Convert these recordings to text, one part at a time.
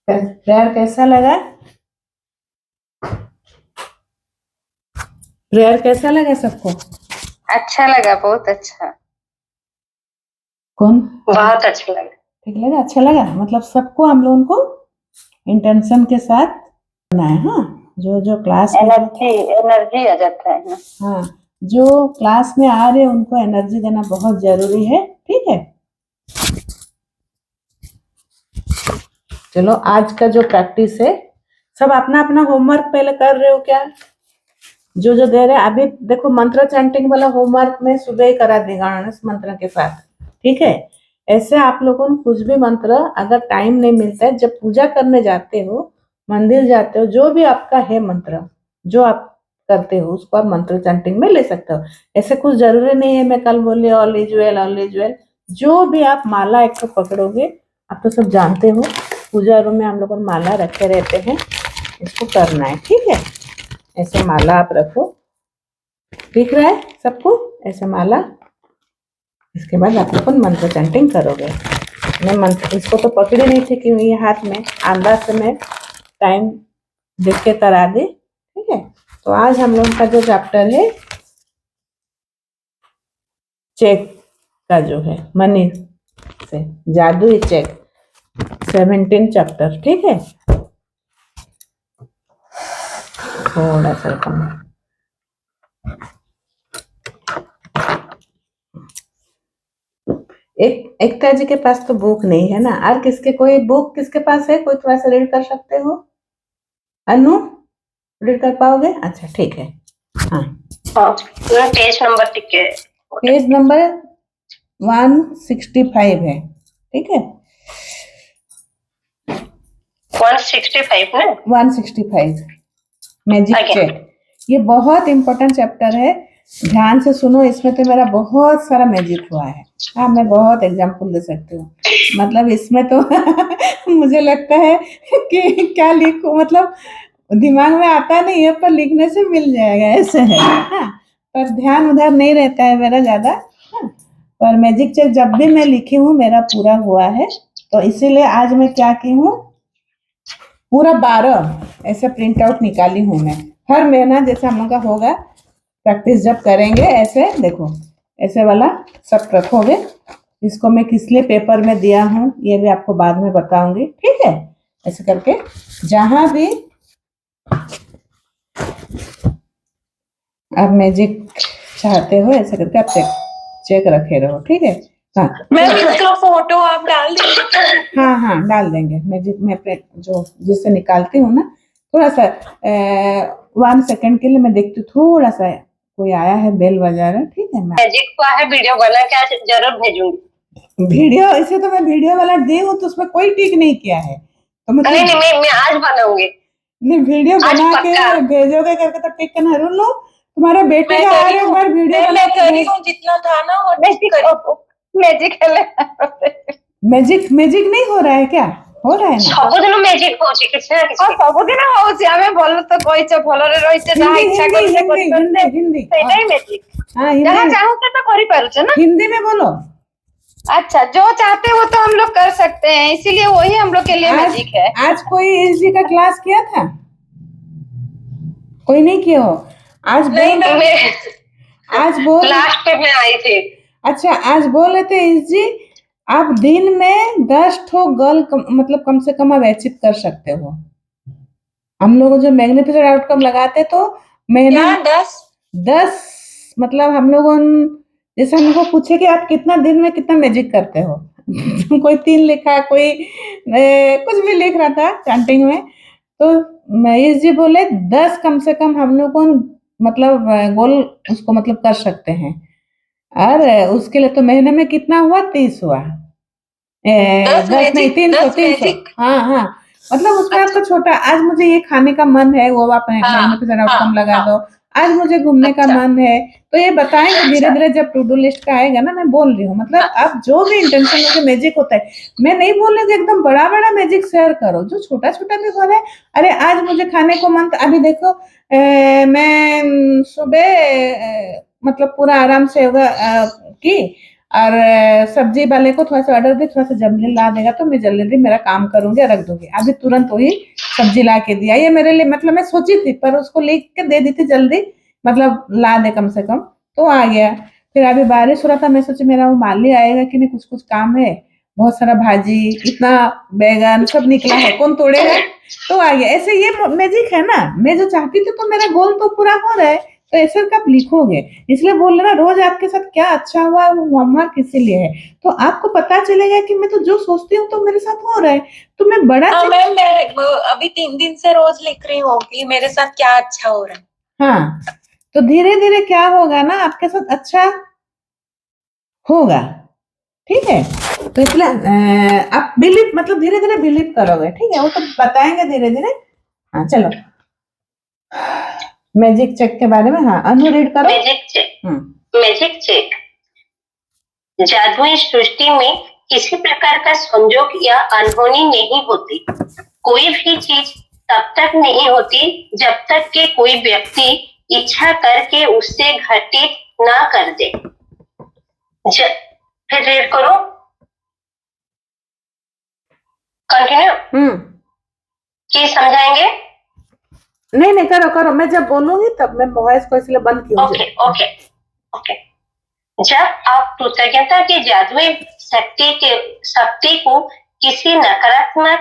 Prayer कैसा लगा? Prayer कैसा लगा सबको? अच्छा लगा, बहुत अच्छा। कौन? बहुत अच्छा लगा। ठीक लगा, अच्छा लगा। मतलब सबको हम लोगों को इंटेंशन के साथ करना है। हाँ, जो जो क्लास में एनर्जी आ जाता है ना। हाँ, जो क्लास में आ रहे हैं उनको एनर्जी देना बहुत जरूरी है। ठीक है, चलो आज का जो प्रैक्टिस है, सब अपना अपना होमवर्क पहले कर रहे हो क्या? जो जो दे रहे हैं अभी देखो, मंत्र चैंटिंग वाला होमवर्क में सुबह ही करा देगा गणेश मंत्र के साथ। ठीक है, ऐसे आप लोगों को कुछ भी मंत्र अगर टाइम नहीं मिलता है, जब पूजा करने जाते हो, मंदिर जाते हो, जो भी आपका है मंत्र जो आप करते हो उसको आप मंत्र चैंटिंग में ले सकते हो। ऐसे कुछ जरूरी नहीं है मैं कल बोली all is well all is well. जो भी आप माला एक तो पकड़ोगे, आप तो सब जानते हो पूजा रूम में हम लोग माला रखे रहते हैं, इसको करना है। ठीक है, ऐसे माला आप रखो, दिख रहा है सबको ऐसे माला। इसके बाद आप लोग मंत्र चैंटिंग करोगे। मैं मंत्र इसको तो पकड़ी नहीं थी कि ये हाथ में अंदाज से मैं टाइम देख के करा दी। ठीक है, तो आज हम लोग का जो चैप्टर है चेक का जो है मनी से जादुई चेक 17 चैप्टर। ठीक है, थोड़ा सा कम। एक एकता जी के पास तो बुक नहीं है ना, और किसके कोई बुक किसके पास है? कोई थोड़ा सा रीड कर सकते हो? अनु, रीड कर पाओगे? अच्छा ठीक है। हाँ, पेज नंबर टिके पेज नंबर 165 है। ठीक है, 165 ना? 165 मैजिक चेक। ये बहुत इंपॉर्टेंट चैप्टर है, ध्यान से सुनो। इसमें तो मेरा बहुत सारा मैजिक हुआ है। हाँ, मैं बहुत एग्जाम्पल दे सकती हूँ। मतलब इसमें तो मुझे लगता है कि क्या लिखूं, मतलब दिमाग में आता नहीं है, पर लिखने से मिल जाएगा ऐसे है। हाँ, पर ध्यान उधर नहीं रहता है मेरा ज्यादा। हाँ, पर मैजिक चेक जब भी मैं लिखी हूँ मेरा पूरा हुआ है, तो इसीलिए आज मैं क्या की हूँ, पूरा 12 ऐसे प्रिंट आउट निकाली हूँ मैं। हर महीना जैसे हम लोग का होगा प्रैक्टिस जब करेंगे, ऐसे देखो ऐसे वाला सब रखोगे। इसको मैं किस लिए पेपर में दिया हूँ ये भी आपको बाद में बताऊंगी। ठीक है, ऐसे करके जहां भी आप मैजिक चाहते हो ऐसे करके आप चेक चेक रखे रहो। ठीक है, हाँ मैम इसका फोटो आप डाल देंगे? हाँ हाँ डाल देंगे। मैजिक में जो जिससे निकालती हूँ ना, थोड़ा सा 1 सेकंड के लिए मैं देखती हूँ, थोड़ा सा कोई आया है बेल बजा रहा है। ठीक है, मैं मैजिक का है, वीडियो बना के आज जरूर भेजूंगी। वीडियो इसे तो मैं वीडियो वाला दी हूँ तो उसमें कोई टिक नहीं किया है, तो मतलब नहीं नहीं, मैं आज बनाऊंगी। नहीं, वीडियो बना के भेजोगे करके तो टिक करना रून लो। तुम्हारे बेटे का आ रहा एक बार वीडियो बना के करी हूँ जितना था ना वो मैजिक मैजिक मैजिक नहीं हो रहा है क्या? हो रहा है ना? ସବୁଦିନ ମ୍ୟାଜିକ ହଉଛି କିଛି ନା କିଛି। ସବୁଦିନ ହଉଛି, ଆମେ ଭଲ ତ କହିଛ, ଭଲରେ ରହିଛେ, ଯାହା हिंदी ଇଚ୍ଛା हिंदी କରୁଛେ हिंदी हिंदी କରିପାରୁଛେ, हिंदी ସେଇଟା ହିଁ ମ୍ୟାଜିକ। हाँ जहाँ हिंदी चाहूँ तो କରିପାରୁଛେ ना। हिंदी में बोलो। अच्छा, जो चाहते हो तो हम लोग कर सकते हैं, इसीलिए वही हम लोग के लिए मैजिक है। आज कोई एसजी का क्लास किया था? कोई नहीं किया हो? आज नहीं, बोल मैं आज बोल लास्ट पे मैं आई थी। अच्छा, आज बोल रहे थे एसजी आप दिन में 10 ठो गल मतलब कम से कम आप अचीव कर सकते हो। हम लोग जो मैग्निफिसेंट आउटकम लगाते तो महीने क्या 10 मतलब हम लोगों जैसे हम लोग को पूछे कि आप कितना दिन में कितना मैजिक करते हो कोई 3 लिखा, कोई कुछ भी लिख रहा था चैंटिंग में, तो महेश जी बोले 10 कम से कम हम लोग को मतलब गोल उसको मतलब कर सकते हैं। और उसके लिए तो महीने में कितना हुआ? 30 हुआ। 10 नहीं, 300 हाँ हाँ, मतलब उसमें आपका छोटा, आज मुझे ये खाने का मन है वो आप मैग्निफिसेंट आउटकम लगा दो। आज मुझे घूमने का मन है तो ये बताएंगे धीरे धीरे जब टू डू लिस्ट का आएगा ना। मैं बोल रही हूँ मतलब आप जो भी इंटेंशन लेके मैजिक होता है, मैं नहीं बोल रही एकदम बड़ा बड़ा मैजिक शेयर करो, जो छोटा छोटा भी बोले। अरे आज मुझे खाने को मन, अभी देखो मैं सुबह मतलब पूरा आराम से होगा की और सब्जी वाले को थोड़ा सा ऑर्डर दे, थोड़ा सा जल्दी ला देगा तो मैं जल्दी मेरा काम करूंगी, रख दूंगी। अभी तुरंत वही सब्जी ला के दिया। ये मेरे लिए मतलब मैं सोची थी पर उसको लिख के दे दी थी जल्दी, मतलब ला दे कम से कम, तो आ गया। फिर अभी बारिश हो रहा था, मैं सोची मेरा वो माली आएगा कि नहीं, कुछ कुछ काम है, बहुत सारा भाजी, इतना बैगन सब निकला है, कौन तोड़ेगा, तो आ गया। ऐसे ये मैजिक है ना, मैं जो चाहती थी तो मेरा गोल तो पूरा हो रहा है, तो ऐसे कब लिखोगे, इसलिए बोल रहे ना रोज आपके साथ क्या अच्छा हुआ वो होमवर्क इसीलिए है, तो आपको पता चलेगा कि मैं तो जो सोचती हूँ तो मेरे साथ हो रहा है, तो मैं बड़ा हाँ मैम, मैं अभी 3 दिन से रोज लिख रही हूँ कि मेरे साथ क्या अच्छा हो रहा है। हाँ, तो धीरे धीरे क्या होगा ना, आपके साथ अच्छा होगा, ठीक है। तो इसलिए आप बिलीव, मतलब धीरे धीरे बिलीव करोगे, ठीक है, वो तो बताएंगे धीरे धीरे। हाँ चलो, मैजिक चेक के बारे में, हाँ अनु रीड करो। Magic check. जादुई सृष्टि में किसी प्रकार का संजोग या अनहोनी नहीं होती। कोई भी चीज तब तक नहीं होती जब तक कि कोई व्यक्ति इच्छा करके उससे घटित ना कर दे। फिर रीड करो, कंटिन्यू। कि समझाएंगे? नहीं करो करो, मैं जब बोलूंगी तब, मैं वॉइस को इसलिए बंद की। ओके। जब आप कृतज्ञता की जादुई शक्ति को किसी नकारात्मक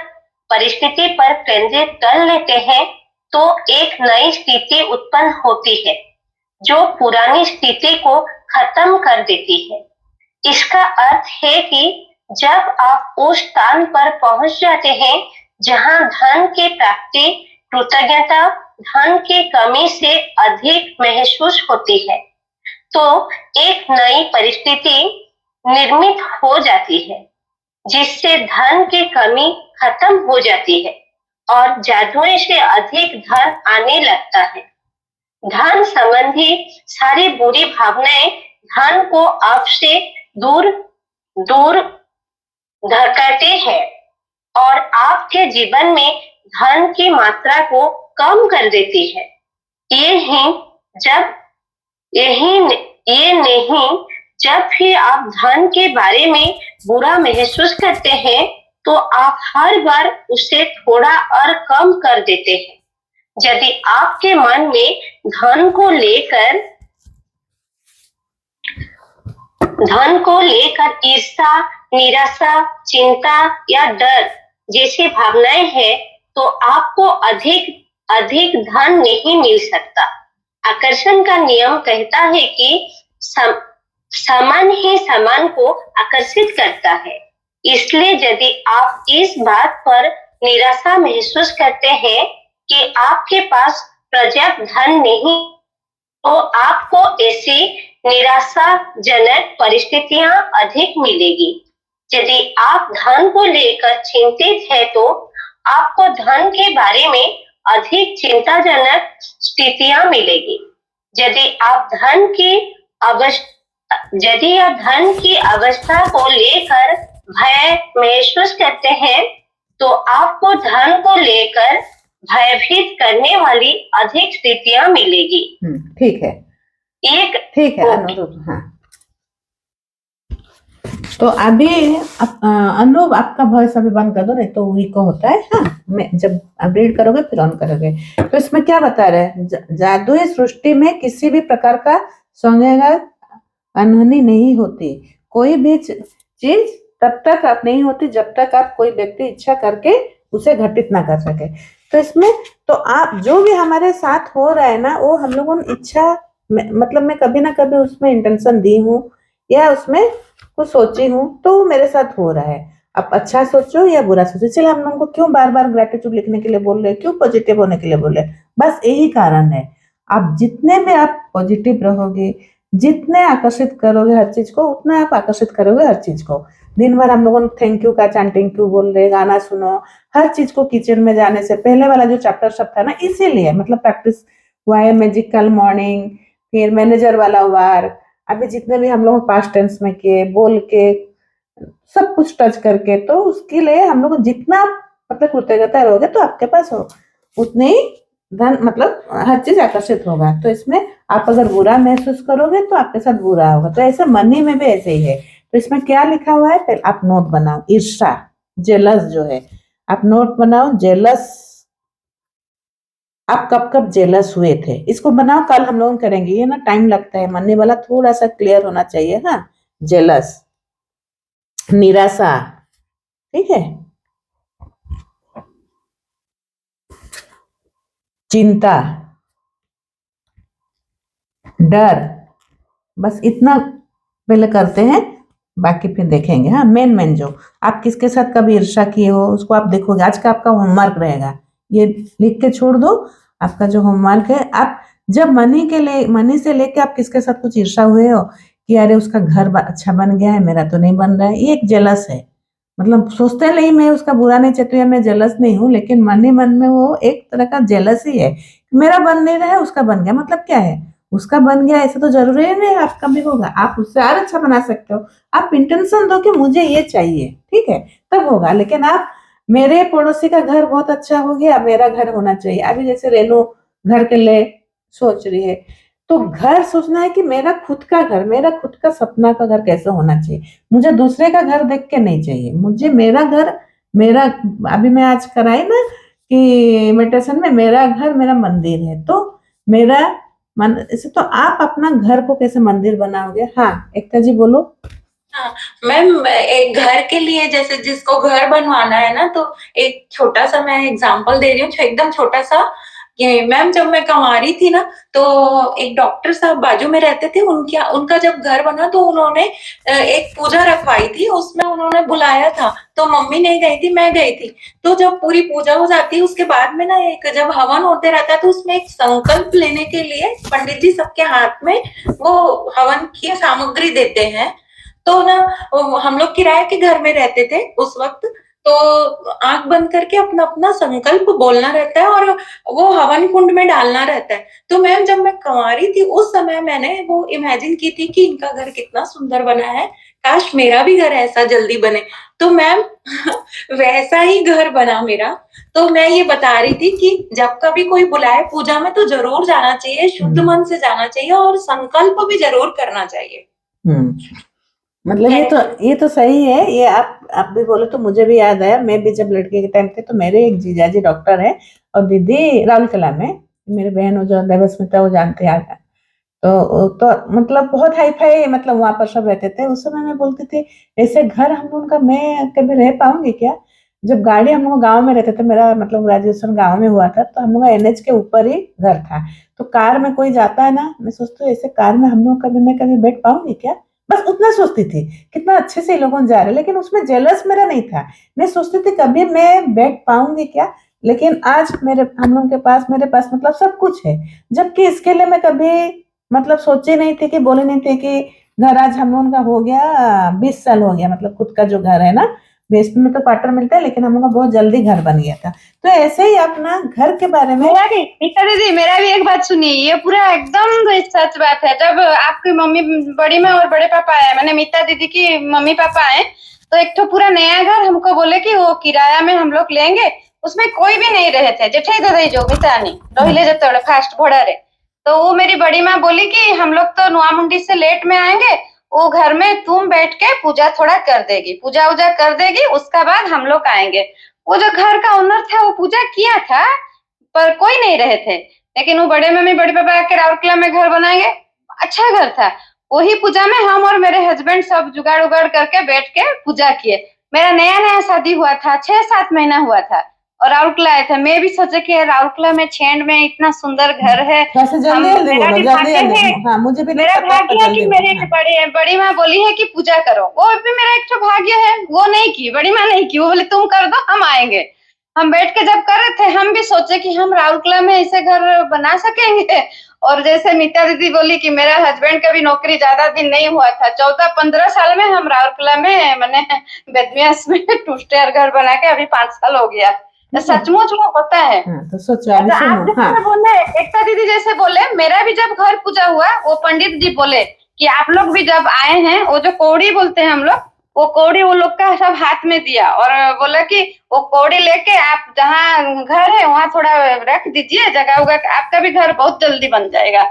परिस्थिति पर केंद्रित कर लेते हैं तो एक नई स्थिति उत्पन्न होती है जो पुरानी स्थिति को खत्म कर देती है। इसका अर्थ है कि जब आप उस स्थान पर पहुंच जाते हैं जहां धन की प्राप्ति कृतज्ञता धन की कमी से अधिक महसूस होती है, तो एक नई परिस्थिति निर्मित हो जाती है जिससे धन की कमी खत्म हो जाती है और जादुई से अधिक धन आने लगता है। धन संबंधी सारी बुरी भावनाएं धन को आपसे दूर धकेलते हैं और आपके जीवन में धन की मात्रा को कम कर देती है। ये नहीं, जब भी आप धन के बारे में बुरा महसूस करते हैं तो आप हर बार उसे थोड़ा और कम कर देते हैं। यदि आपके मन में धन को लेकर ईर्ष्या, निराशा, चिंता या डर जैसी भावनाएं हैं तो आपको अधिक धन नहीं मिल सकता। आकर्षण का नियम कहता है कि समान ही समान को आकर्षित करता है। इसलिए यदि आप इस बात पर निराशा महसूस करते हैं कि आपके पास पर्याप्त धन नहीं, तो आपको ऐसी निराशाजनक परिस्थितियां अधिक मिलेगी। यदि आप धन को लेकर चिंतित हैं तो आपको धन के बारे में अधिक चिंताजनक स्थितियां मिलेगी। यदि आप धन की अवस्था को लेकर भय महसूस करते हैं तो आपको धन को लेकर भयभीत करने वाली अधिक स्थितियां मिलेगी। ठीक है, ठीक है अनुरूप। हाँ, तो अभी अनुरूप आपका वॉइस अभी बंद कर दो, नहीं तो वीक होता है। हाँ, मैं जब आप रीड करोगे फिर ऑन करोगे। तो इसमें क्या बता रहे हैं, जादुई सृष्टि में किसी भी प्रकार का संयोग अनहोनी नहीं होती। कोई भी चीज तब तक आप नहीं होती जब तक आप कोई व्यक्ति इच्छा करके उसे घटित ना कर सके। तो इसमें तो आप जो भी हमारे साथ हो रहा है ना, वो हम लोगों ने इच्छा, मतलब मैं कभी ना कभी उसमें इंटेंशन दी हूँ या उसमें कुछ सोची हूँ तो मेरे साथ हो रहा है। आप अच्छा सोचो या बुरा सोचो, चलिए हम लोगों को क्यों बार बार ग्रेटिट्यूड लिखने के लिए बोल रहे हैं, क्यों पॉजिटिव होने के लिए बोल रहे हैं, बस यही कारण है। आप जितने में आप पॉजिटिव रहोगे, जितने आकर्षित करोगे हर चीज को, उतना आप आकर्षित करोगे हर चीज को। दिन भर हम लोगों ने थैंक यू का चैंटिंग क्यों बोल रहे, गाना सुनो, हर चीज को किचन में जाने से पहले वाला जो चैप्टर सब था ना, इसीलिए मतलब प्रैक्टिस हुआ है। मैजिकल मॉर्निंग, फिर मैनेजर वाला वर्क, अभी जितने भी हम लोग पास्ट टेंस में किए, बोल के सब कुछ टच करके, तो उसके लिए हम लोग जितना मतलब कृतज्ञता रहोगे तो आपके पास हो उतने ही धन, मतलब हर चीज आकर्षित होगा। तो इसमें आप अगर बुरा महसूस करोगे तो आपके साथ बुरा होगा। तो ऐसे मनी में भी ऐसे ही है, तो इसमें क्या लिखा हुआ है पहले आप नोट बनाओ। ईर्ष्या, जेलस जो है, आप नोट बनाओ। जेलस, आप कब कब जेलस हुए थे इसको बनाओ, कल हम लोग करेंगे। ये ना टाइम लगता है, मनने वाला थोड़ा सा क्लियर होना चाहिए। हाँ, जेलस, निराशा, ठीक है, चिंता, डर, बस इतना पहले करते हैं, बाकी फिर देखेंगे। हाँ, मेन मेन जो आप किसके साथ कभी ईर्ष्या किए हो उसको आप देखोगे। आज का आपका होमवर्क रहेगा, ये लिख के छोड़ दो। आपका जो होमवर्क है, आप जब मनी से लेके आप किसके साथ कुछ ईर्ष्या हुए हो कि अरे उसका घर अच्छा बन गया है, मेरा तो नहीं बन रहा है, ये एक जेलस है। मतलब सोचते नहीं, मैं उसका बुरा नहीं चाहती हूँ, मैं जेलस नहीं हूँ, लेकिन मन ही मन में वो एक तरह का जेलस ही है। मेरा बन नहीं रहा है, उसका बन गया, मतलब क्या है, उसका बन गया ऐसा तो जरूरी है नहीं आपका भी होगा, आप उससे और अच्छा बना सकते हो। आप इंटेंशन दो कि मुझे ये चाहिए, ठीक है, तब होगा। लेकिन आप मेरे पड़ोसी का घर बहुत अच्छा हो गया, मेरा घर होना चाहिए। अभी जैसे रेनू घर के लिए सोच रही है, तो घर सोचना है कि मेरा खुद का घर, मेरा खुद का सपना का घर कैसे होना चाहिए। मुझे दूसरे का घर देख के नहीं चाहिए, मुझे मेरा घर, मेरा, अभी मैं आज कराई ना कि मेडिटेशन में, मेरा घर मेरा मंदिर है, तो मेरा मन ऐसे। तो आप अपना घर को कैसे मंदिर बनाओगे? हाँ, एकता जी बोलो। हाँ, मैम एक घर के लिए जैसे जिसको घर बनवाना है ना, तो एक छोटा सा मैं एग्जांपल दे रही हूँ, एकदम छोटा सा। ये मैम जब मैं कंवारी थी ना, तो एक डॉक्टर साहब बाजू में रहते थे, उनका जब घर बना तो उन्होंने एक पूजा रखवाई थी, उसमें उन्होंने बुलाया था। तो मम्मी नहीं गई थी, मैं गई थी। तो जब पूरी पूजा हो जाती है उसके बाद में ना, एक जब हवन होते रहता है, तो उसमें एक संकल्प लेने के लिए पंडित जी सबके हाथ में वो हवन की सामग्री देते हैं। तो ना हम लोग किराए के घर में रहते थे उस वक्त, तो आंख बंद करके अपना अपना संकल्प बोलना रहता है और वो हवन कुंड में डालना रहता है। तो मैम जब मैं कंवारी थी उस समय मैंने वो इमेजिन की थी कि इनका घर कितना सुंदर बना है, काश मेरा भी घर ऐसा जल्दी बने। तो मैम वैसा ही घर बना मेरा। तो मैं ये बता रही थी कि जब कभी कोई बुलाए पूजा में तो जरूर जाना चाहिए, शुद्ध मन से जाना चाहिए और संकल्प भी जरूर करना चाहिए। मतलब ये तो सही है। ये आप भी बोले तो मुझे भी याद आया, मैं भी जब लड़के के टाइम थे तो मेरे एक जीजाजी डॉक्टर है और दीदी राउरकेला में, मेरे बहन हो जो देवस्मिता वो जानते हैं। तो मतलब बहुत हाई फाई, मतलब वहां पर सब रहते थे। उस समय मैं बोलती थी ऐसे घर हम लोगों का मैं कभी रह पाऊंगी क्या? जब गाड़ी, हम लोग गाँव में रहते थे, मेरा मतलब ग्रेजुएशन गाँव में हुआ था, तो हम लोग एनएच के ऊपर ही घर था। तो कार में कोई जाता है ना, मैं सोचती हूँ ऐसे कार में हम लोग मैं कभी बैठ पाऊंगी क्या? बस उतना सोचती थी, कितना अच्छे से लोग जा रहे, लेकिन उसमें जेलस मेरा नहीं था। मैं सोचती थी कभी मैं बैठ पाऊंगी क्या? लेकिन आज हम लोग के पास, मेरे पास मतलब सब कुछ है, जबकि इसके लिए मैं कभी मतलब सोची नहीं थी, कि बोले नहीं थे कि घर आज हम लोगों का हो गया 20 साल हो गया, मतलब खुद का जो घर है ना, वेस्ट में तो क्वार्टर मिलता है, लेकिन हम लोग का बहुत जल्दी घर बन गया था। तो ऐसे ही अपना घर के बारे में। मेरा भी मीता दीदी, मेरा भी एक बात सुनिए, ये पूरा एकदम सच बात है। जब आपकी मम्मी, बड़ी माँ और बड़े पापा आए, मैंने मीता दीदी की मम्मी पापा आए, तो एक तो पूरा नया घर हमको बोले कि वो किराया में हम लोग लेंगे। उसमें कोई भी नहीं रहे थे, जेठे दादा जो मितानी रोहिले जतोड़े फास्ट भोड़ा रे। तो वो मेरी बड़ी माँ बोली कि हम लोग तो नुआ मुंडी से लेट में आएंगे, वो घर में तुम बैठ के पूजा थोड़ा कर देगी, पूजा वूजा कर देगी, उसका बाद हम लोग आएंगे। वो जो घर का ओनर था वो पूजा किया था, पर कोई नहीं रहे थे। लेकिन वो बड़े मम्मी बड़े पापा आके राउरकेला में घर बनाएंगे, अच्छा घर था। वही पूजा में हम और मेरे हस्बैंड सब जुगाड़ उगाड़ करके बैठ के पूजा किए। मेरा नया नया शादी हुआ था, 6-7 महीना हुआ था, और राउरकेला आए थे। मैं भी सोचे कि राउरकेला में छेंड में इतना सुंदर घर है, थोड़ा सा जल्दी जल्दी मेरा बोलो, भी जल्दी भाग्य जल्दी। है, हाँ, मुझे भी नहीं मेरा पता था, भाग्य है कि जल्दी मेरे हाँ। बड़ी माँ बोली है कि पूजा करो। वो भी मेरा एक तो भाग्य है, वो नहीं की, बड़ी माँ नहीं की, वो बोली तुम कर दो हम आएंगे। हम बैठ के जब कर रहे थे, हम भी सोचे कि हम राउरकेला में ऐसे घर बना सकेंगे। और जैसे मीता दीदी बोली कि मेरा हस्बैंड का भी नौकरी ज्यादा दिन नहीं हुआ था, 14-15 साल में हम राउरकेला में मैंने बेदमियास में टू स्टेयर घर बना के अभी 5 साल हो गया। सचमुच वो होता है। हाँ, तो सोचो अभी तो आप सुनो। हाँ, जैसे बोले, एकता दीदी जैसे बोले, मेरा भी जब घर पूजा हुआ, वो पंडित जी बोले कि आप लोग भी जब आए हैं, वो जो कौड़ी बोलते हैं हम लोग, वो कौड़ी वो लोग का सब हाथ में दिया और बोला कि वो कौड़ी लेके आप जहाँ घर है वहाँ थोड़ा रख दीजिए, जगह उगा, आपका भी घर बहुत जल्दी बन जाएगा।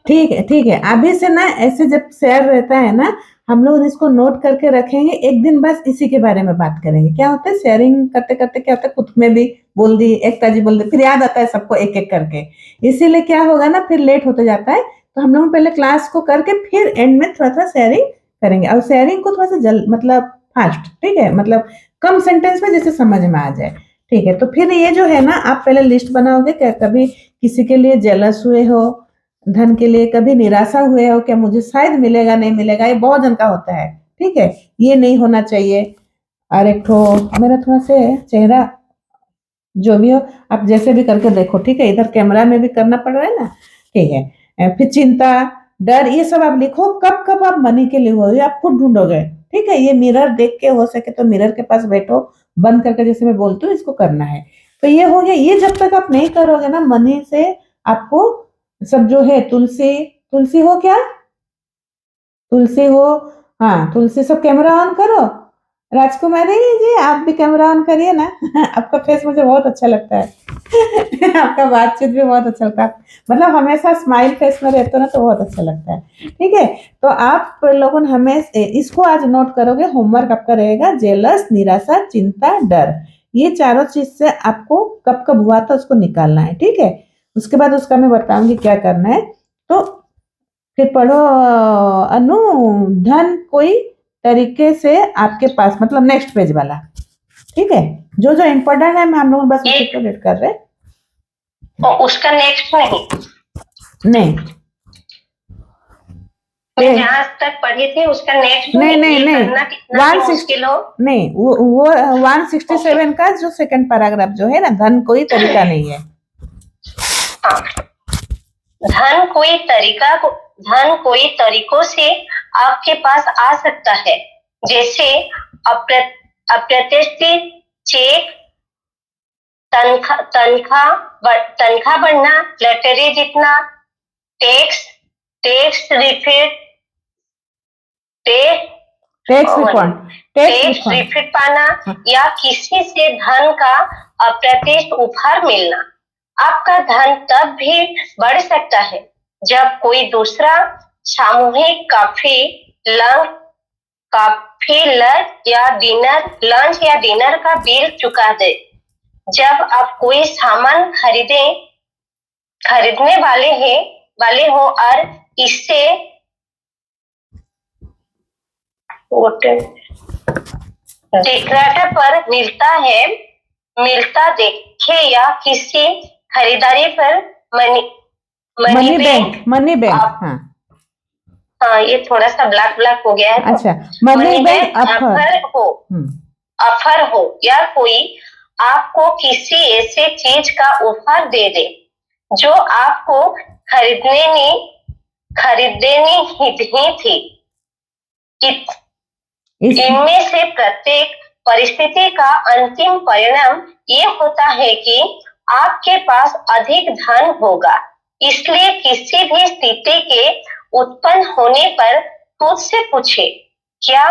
ठीक है, ठीक है। अभी से ना ऐसे जब शेयर रहता है ना, हम लोग इसको नोट करके रखेंगे, एक दिन बस इसी के बारे में बात करेंगे। क्या होता है शेयरिंग करते करते क्या होता है, खुद में भी बोल दी, एकता जी बोल दी, फिर याद आता है सबको एक एक करके। इसीलिए क्या होगा ना, फिर लेट होते जाता है। तो हम लोग पहले क्लास को करके फिर एंड में थोड़ा थोड़ा शेयरिंग करेंगे, और शेयरिंग को थोड़ा सा जल्द मतलब फास्ट, ठीक है, मतलब कम सेंटेंस में जैसे समझ में आ जाए, ठीक है। तो फिर ये जो है ना, आप पहले लिस्ट बनाओगे, क्या कभी किसी के लिए जेलस हुए हो धन के लिए, कभी निराशा हुए हो क्या मुझे शायद मिलेगा नहीं मिलेगा, ये बहुत जन का होता है, ठीक है, ये नहीं होना चाहिए। और एक तो मेरा थोड़ा से चेहरा जो भी हो, आप जैसे भी करके देखो, ठीक है, इधर कैमरा में भी करना पड़ रहा है ना, ठीक है। फिर चिंता, डर, ये सब आप लिखो। कब कब आप मनी के लिए हो, ये आप खुद ढूंढोगे, ठीक है। ये मिरर देख के, हो सके तो मिरर के पास बैठो, बंद करके, जैसे मैं बोलती हूँ, इसको करना है। तो ये हो गया। ये जब तक आप नहीं करोगे ना, मनी से आपको सब जो है, तुलसी, तुलसी हो क्या, तुलसी हो, हाँ तुलसी, सब कैमरा ऑन करो। राजकुमारी जी आप भी कैमरा ऑन करिए ना। आपका फेस मुझे बहुत अच्छा लगता है। आपका बातचीत भी बहुत अच्छा लगता है, मतलब हमेशा स्माइल फेस में रहते हो ना, तो बहुत अच्छा लगता है, ठीक है। तो आप लोगों ने हमें इसको आज नोट करोगे। होमवर्क आपका रहेगा जेलस, निराशा, चिंता, डर, ये चारों चीज से आपको कब कब हुआ था उसको निकालना है, ठीक है। उसके बाद उसका मैं बताऊंगी क्या करना है। तो फिर पढ़ो अनु, धन कोई तरीके से आपके पास, मतलब नेक्स्ट पेज वाला, ठीक है। जो जो इम्पोर्टेंट है हम लोग बस उसी को रीड कर रहे हैं। और उसका नेक्स्ट नहीं, नहीं मैं जहां तक पढ़ी थी उसका नेक्स्ट नहीं नहीं ये नहीं, करना कितना भी मुश्किल हो। नहीं, वो 167 का जो सेकंड पैराग्राफ जो है ना, धन कोई तरीका नहीं है। हाँ, धन कोई तरीकों से आपके पास आ सकता है, जैसे अप्रत्याशित चेक, तनख्वाह बढ़ना, लॉटरी जीतना, tax tax refund tax refund पाना, या किसी से धन का अप्रत्याशित उपहार मिलना। आपका धन तब भी बढ़ सकता है जब कोई दूसरा सामूहिक लंच या डिनर का बिल चुका दे। जब आप कोई सामान खरीदने वाले हो और इससे डिक्लेटर पर मिलता देखे, या किसी खरीदारी पर मनी बैंक, हाँ ये थोड़ा सा ब्लैक हो गया है। अच्छा, मनी बैंक ऑफर हो, या कोई आपको किसी ऐसे चीज का ऑफर दे दे जो आपको खरीदनी ही थी। इनमें से प्रत्येक परिस्थिति का अंतिम परिणाम ये होता है कि आपके पास अधिक धन होगा। इसलिए किसी भी स्थिति के उत्पन्न होने पर खुद से पूछे, क्या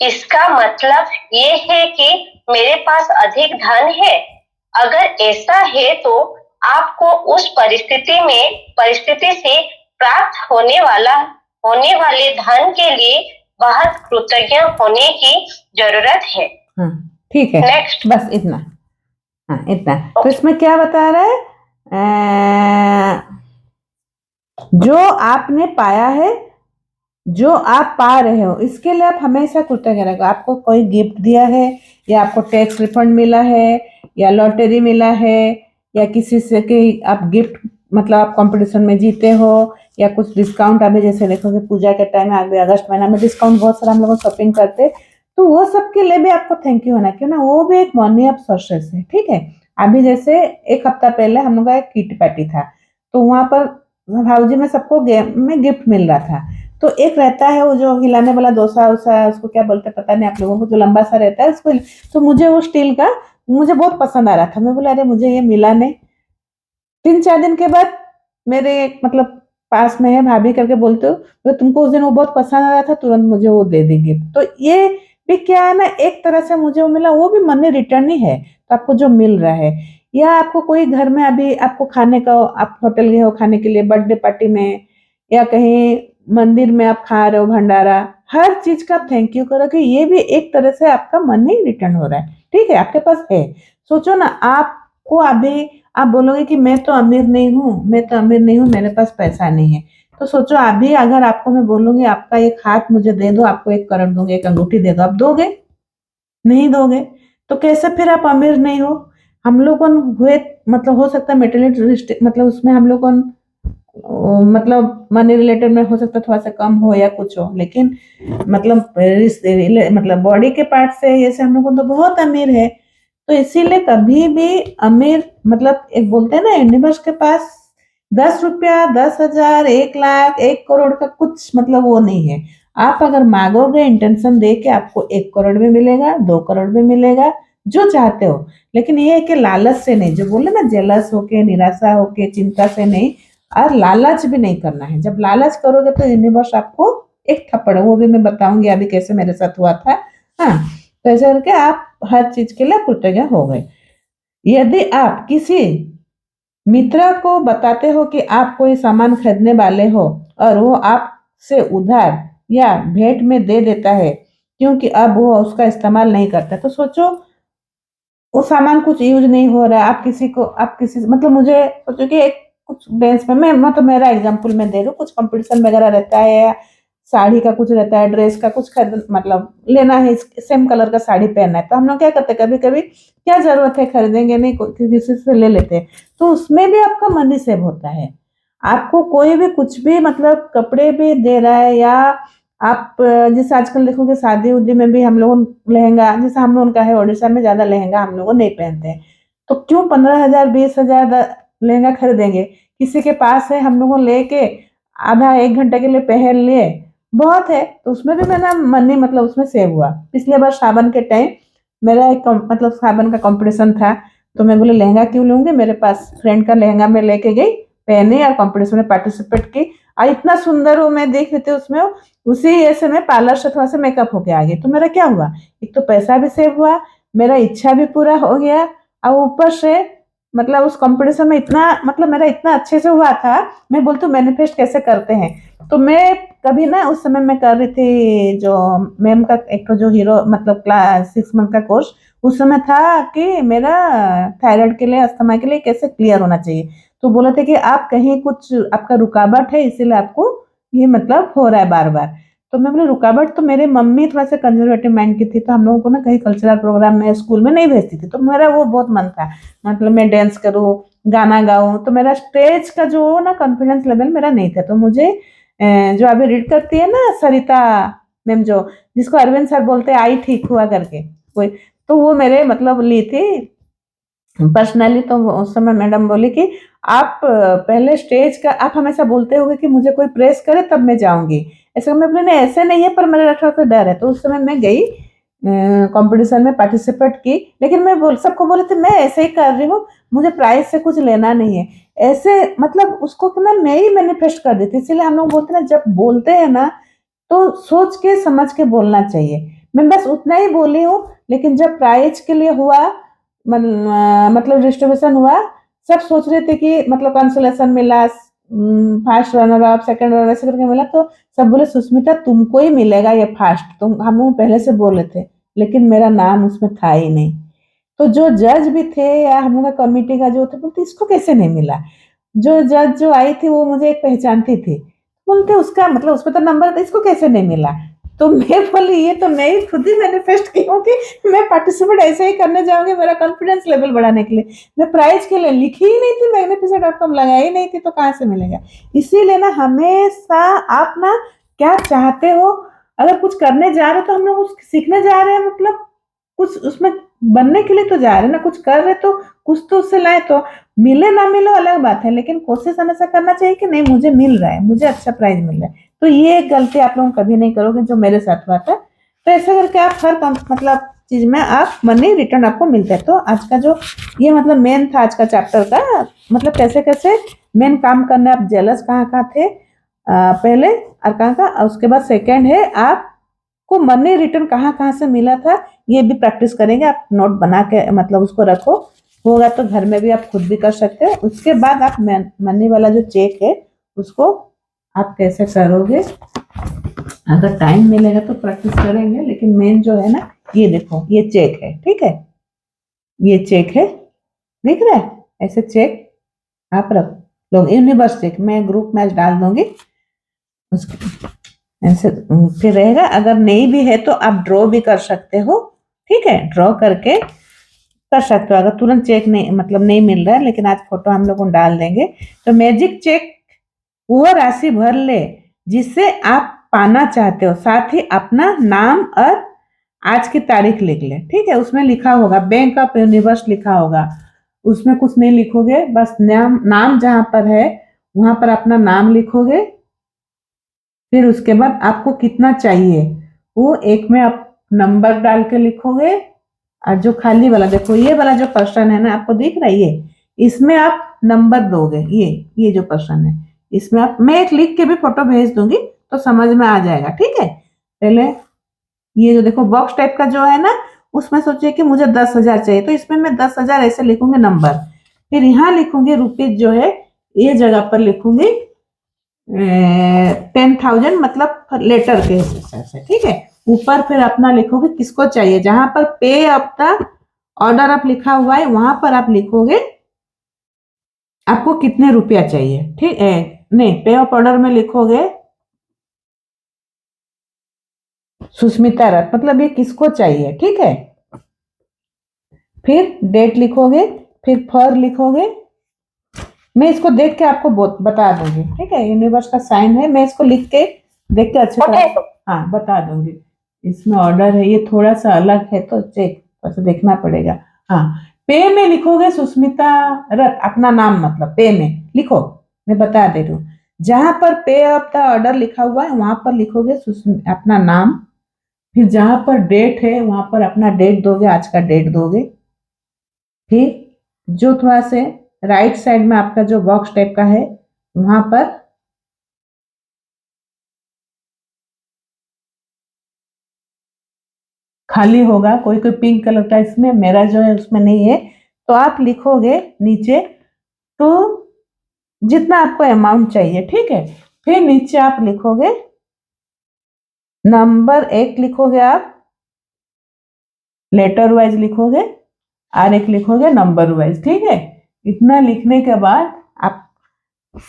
इसका मतलब ये है कि मेरे पास अधिक धन है? अगर ऐसा है तो आपको उस परिस्थिति से प्राप्त होने वाले धन के लिए बहुत कृतज्ञ होने की जरूरत है। ठीक है, नेक्स्ट, बस इतना, हाँ इतना। तो इसमें क्या बता रहा है, जो आपने पाया है, जो आप पा रहे हो, इसके लिए आप हमेशा कृतज्ञ रहो। आपको कोई गिफ्ट दिया है, या आपको टैक्स रिफंड मिला है, या लॉटरी मिला है, या किसी से कि आप गिफ्ट, मतलब आप कंपटीशन में जीते हो, या कुछ डिस्काउंट, अभी जैसे देखोगे पूजा के टाइम में, अभी अगस्त महीना में डिस्काउंट बहुत सारा हम लोग शॉपिंग करते, तो वो सब के लिए भी आपको थैंक यू होना, क्यों ना, वो भी एक मनी ऑफ सोर्सेस है, ठीक है। अभी जैसे एक हफ्ता पहले हम लोग का एक किट पार्टी था, तो वहां पर भाऊजी में सबको में गिफ्ट मिल रहा था। तो एक रहता है वो जो हिलाने वाला डोसा उसा, उसको क्या बोलते हैं पता नहीं आप लोगों को, जो लंबा सा रहता है उसको, तो मुझे वो स्टील का मुझे बहुत पसंद आ रहा था। मैं बोला अरे मुझे ये मिला नहीं। 3-4 दिन के बाद मेरे मतलब पास में है भाभी करके बोलते हो, तो तुमको उस दिन वो बहुत पसंद आ रहा था, तुरंत मुझे वो दे दी गिफ्ट। तो ये भी क्या है ना, एक तरह से मुझे वो मिला, वो भी मनी रिटर्न ही है। तो आपको जो मिल रहा है, या आपको कोई घर में अभी आपको खाने का, आप होटल गए हो खाने के लिए, बर्थडे पार्टी में, या कहीं मंदिर में आप खा रहे हो भंडारा, हर चीज का थैंक यू करो कि ये भी एक तरह से आपका मनी रिटर्न हो रहा है। ठीक है, आपके पास है। सोचो ना, आपको अभी आप बोलोगे कि मैं तो अमीर नहीं हूँ, मैं तो अमीर नहीं हूँ, मेरे पास पैसा नहीं है। तो सोचो अभी अगर आपको मैं बोलूंगी आपका एक हाथ मुझे दे दो, आपको 1 करोड़ दूंगी, एक अंगूठी दे दो, आप दोगे? नहीं दोगे। तो कैसे फिर आप अमीर नहीं हो? हम लोग हुए, मतलब हो सकता है मेटेरियलिस्टिक, मतलब उसमें हम लोग मतलब मनी रिलेटेड में हो सकता है थोड़ा सा कम हो या कुछ हो, लेकिन मतलब बॉडी के पार्ट से जैसे हम लोग तो बहुत अमीर है। तो इसीलिए कभी भी अमीर, मतलब एक बोलते हैं ना, यूनिवर्स के पास 10 रुपया, 10,000, 1 लाख, 1 करोड़ का कुछ मतलब वो नहीं है। आप अगर मांगोगे इंटेंशन दे के, आपको 1 करोड़ भी मिलेगा, 2 करोड़ भी मिलेगा, जो चाहते हो। लेकिन ये है कि लालच से नहीं, जो बोले ना, जेलस होके, निराशा होके, चिंता से नहीं, और लालच भी नहीं करना है। जब लालच करोगे तो यूनिवर्स आपको एक थप्पड़, वो भी मैं बताऊंगी अभी कैसे मेरे साथ हुआ था। हाँ, तो ऐसे करके आप हर चीज के लिए कृतज्ञ हो गए। यदि आप किसी मित्र को बताते हो कि आप कोई सामान खरीदने वाले हो और वो आपसे उधार या भेंट में दे देता है, क्योंकि अब वो उसका इस्तेमाल नहीं करता, तो सोचो वो सामान कुछ यूज नहीं हो रहा है, आप किसी मतलब मुझे सोचो कि एक कुछ बेंच पे मैं मतलब मेरा एग्जांपल मैं दे रही हूँ, कुछ कंपटीशन वगैरह रहता है या साड़ी का कुछ रहता है, ड्रेस का कुछ खरीद मतलब लेना है, सेम कलर का साड़ी पहनना है, तो हम लोग क्या करते हैं, कभी कभी क्या जरूरत है, खरीदेंगे नहीं, किसी से ले लेते हैं। तो उसमें भी आपका मनी सेव होता है। आपको कोई भी कुछ भी मतलब कपड़े भी दे रहा है, या आप जैसे आजकल देखोगे शादी उदी में भी हम लोग लहंगा, जैसे हम लोगों का है उड़ीसा में, ज्यादा लहंगा हम लोग नहीं पहनते हैं। तो क्यों 15,000, 20,000 लहंगा खरीदेंगे? किसी के पास है, हम लोगों लेके आधा 1 घंटे के लिए पहन लिए, बहुत है। तो उसमें भी मेरा मनी मतलब उसमें सेव हुआ। पिछले बार सावन के टाइम मेरा एक मतलब सावन का कंपटीशन था, तो मैं बोले लहंगा क्यों लूंगी, मेरे पास फ्रेंड का लहंगा मैं लेके गई, पहनी और कंपटीशन में पार्टिसिपेट की, और इतना सुंदर वो मैं देख रही थी उसमें, उसी ऐसे में पार्लर से थोड़ा सा मेकअप होके आ गई। तो मेरा क्या हुआ, एक तो पैसा भी सेव हुआ, मेरा इच्छा भी पूरा हो गया, और ऊपर से मतलब उस कंपटीशन में इतना मतलब मेरा इतना अच्छे से हुआ था। मैं बोलती हूँ मैनिफेस्ट कैसे करते हैं, तो मैं कभी ना उस समय मैं कर रही थी जो मैम का एक तो जो हीरो मतलब क्लास 6 मंथ का कोर्स, उस समय था कि मेरा थायराइड के लिए, अस्थमा के लिए कैसे क्लियर होना चाहिए। तो बोले थे कि आप कहीं कुछ आपका रुकावट है, इसीलिए आपको ये मतलब हो रहा है बार बार। तो मैं बोली रुकावट, तो मेरे मम्मी थोड़ा सा कंजर्वेटिव माइंड की थी, तो हम लोगों को ना कहीं कल्चरल प्रोग्राम में स्कूल में नहीं भेजती थी, तो मेरा वो बहुत मन था, मतलब मैं डांस करूँ, गाना गाऊं। तो मेरा स्टेज का जो ना कॉन्फिडेंस लेवल मेरा नहीं था। तो मुझे जो अभी रीड करती है ना सरिता मैम, जो जिसको अरविंद सर बोलते हैं आई ठीक हुआ करके कोई, तो वो मेरे मतलब ली थी पर्सनली। तो उस समय मैडम बोली कि आप पहले स्टेज का आप हमेशा बोलते होगे कि मुझे कोई प्रेस करे तब मैं जाऊंगी, ऐसे मैं बोले नहीं ऐसे नहीं है, पर मेरा थोड़ा सा डर है। तो उस समय मैं गई, कंपटीशन में पार्टिसिपेट की, लेकिन मैं सबको बोले थे मैं ऐसे ही कर रही हूँ, मुझे प्राइज से कुछ लेना नहीं है, ऐसे मतलब उसको ना मैं ही मैनिफेस्ट कर देती। इसीलिए हम लोग बोलते हैं ना, जब बोलते हैं ना तो सोच के समझ के बोलना चाहिए। मैं बस उतना ही बोली हूँ, लेकिन जब प्राइज के लिए हुआ, मतलब डिस्ट्रीब्यूशन हुआ, सब सोच रहे थे कि मतलब कंसोलेशन मिला, first runner up, second runner ऐसे करके मिला, तो सब बोले सुष्मिता तुमको ही मिलेगा ये फर्स्ट, तुम हम लोग पहले से बोले थे, लेकिन मेरा नाम उसमें था ही नहीं। तो जो जज भी थे या हम लोग का कमेटी का जो थे, बोलते इसको कैसे नहीं मिला। जो जज जो आई थी वो मुझे एक पहचानती थी, बोलते उसका मतलब उसमें तो नंबर था, इसको कैसे नहीं मिला। तो मैं बोली ये तो मैं ही खुद ही मैनिफेस्ट की हूँ कि मैं पार्टिसिपेट ऐसे ही करने जाऊंगी, मेरा कॉन्फिडेंस लेवल बढ़ाने के लिए। मैं प्राइज के लिए लिखी ही नहीं थी, magnificent.com लगाई ही नहीं थी, तो कहाँ से मिलेगा। इसीलिए ना हमेशा आप ना क्या चाहते हो, अगर कुछ करने जा रहे हो तो हम लोग कुछ सीखने जा रहे हैं, मतलब कुछ उसमें बनने के लिए तो जा रहे हैं ना, कुछ कर रहे तो कुछ तो उससे लाए, तो मिले ना मिले अलग बात है, लेकिन कोशिश हमेशा करना चाहिए कि नहीं मुझे मिल रहा है, मुझे अच्छा प्राइज मिल रहा है। तो ये एक गलती आप लोग कभी नहीं करोगे जो मेरे साथ हुआ था। तो ऐसा करके आप हर मतलब चीज में आप मनी रिटर्न आपको मिलता है। तो आज का जो ये मतलब मेन था आज का चैप्टर का, मतलब कैसे कैसे मेन काम करना, आप जेलस कहाँ कहाँ थे पहले और कहाँ कहाँ, और उसके बाद सेकेंड है आपको मनी रिटर्न कहाँ कहाँ से मिला था, ये भी प्रैक्टिस करेंगे। आप नोट बना के मतलब उसको रखो, होगा तो घर में भी आप खुद भी कर सकते हो। उसके बाद आप मनी वाला जो चेक है उसको आप कैसे करोगे, अगर टाइम मिलेगा तो प्रैक्टिस करेंगे, लेकिन मेन जो है ना, ये देखो ये चेक है, ठीक है, ये चेक है, दिख रहा है, ऐसे चेक आप रख लो, यूनिवर्स चेक, मैं ग्रुप मैच डाल दूंगी उसके, ऐसे फिर रहेगा। अगर नहीं भी है तो आप ड्रॉ भी कर सकते हो, ठीक है, ड्रॉ करके कर सकते हो। अगर तुरंत चेक नहीं, मतलब नहीं मिल रहा है, लेकिन आज फोटो हम लोग डाल देंगे। तो मैजिक चेक वो राशि भर ले जिसे आप पाना चाहते हो, साथ ही अपना नाम और आज की तारीख लिख ले, ठीक है। उसमें लिखा होगा बैंक ऑफ यूनिवर्स लिखा होगा, उसमें कुछ नहीं लिखोगे, बस नाम जहां पर है वहां पर अपना नाम लिखोगे। फिर उसके बाद आपको कितना चाहिए वो एक में आप नंबर डाल के लिखोगे, और जो खाली वाला देखो, ये वाला जो पर्सन है ना, आपको दिख रहा है ये, इसमें आप नंबर दोगे, ये जो पर्सन है इसमें आप, मैं एक लिख के भी फोटो भेज दूंगी तो समझ में आ जाएगा, ठीक है। पहले ये जो देखो बॉक्स टाइप का जो है ना, उसमें सोचिए कि मुझे 10,000 चाहिए, तो इसमें मैं 10,000 ऐसे लिखूंगी नंबर, फिर यहाँ लिखूंगी रुपीज जो है, ये जगह पर लिखूंगी 10,000, मतलब लेटर के हिसाब से, ठीक है। ऊपर फिर अपना लिखोगे किसको चाहिए, जहां पर पे ऑफ द ऑर्डर आप लिखा हुआ है वहां पर आप लिखोगे आपको कितने रुपया चाहिए, ठीक है। नहीं, पे ऑफ ऑर्डर में लिखोगे सुष्मिता रथ, मतलब ये किसको चाहिए, ठीक है। फिर डेट लिखोगे, फिर फॉर लिखोगे, मैं इसको देख के आपको बता दूंगी, ठीक है। यूनिवर्स का साइन है, मैं इसको लिख के देख के अच्छे तरह हाँ बता दूंगी। इसमें ऑर्डर है, ये थोड़ा सा अलग है तो चेक ऐसे देखना पड़ेगा। हाँ, पे में लिखोगे सुष्मिता रथ, अपना नाम, मतलब पे में लिखो, मैं बता दे रही हूँ। जहां पर पे ऑफ द ऑर्डर लिखा हुआ है वहां पर लिखोगे अपना नाम, फिर जहां पर डेट है वहां पर अपना डेट दोगे, आज का डेट दोगे। फिर जो थोड़ा से राइट साइड में आपका जो बॉक्स टाइप का है वहां पर खाली होगा, कोई कोई पिंक कलर का, इसमें मेरा जो है उसमें नहीं है, तो आप लिखोगे नीचे तो जितना आपको अमाउंट चाहिए, ठीक है। फिर नीचे आप लिखोगे नंबर 1 लिखोगे, आप लेटर वाइज लिखोगे, और एक लिखोगे नंबर वाइज, ठीक है। इतना लिखने के बाद आप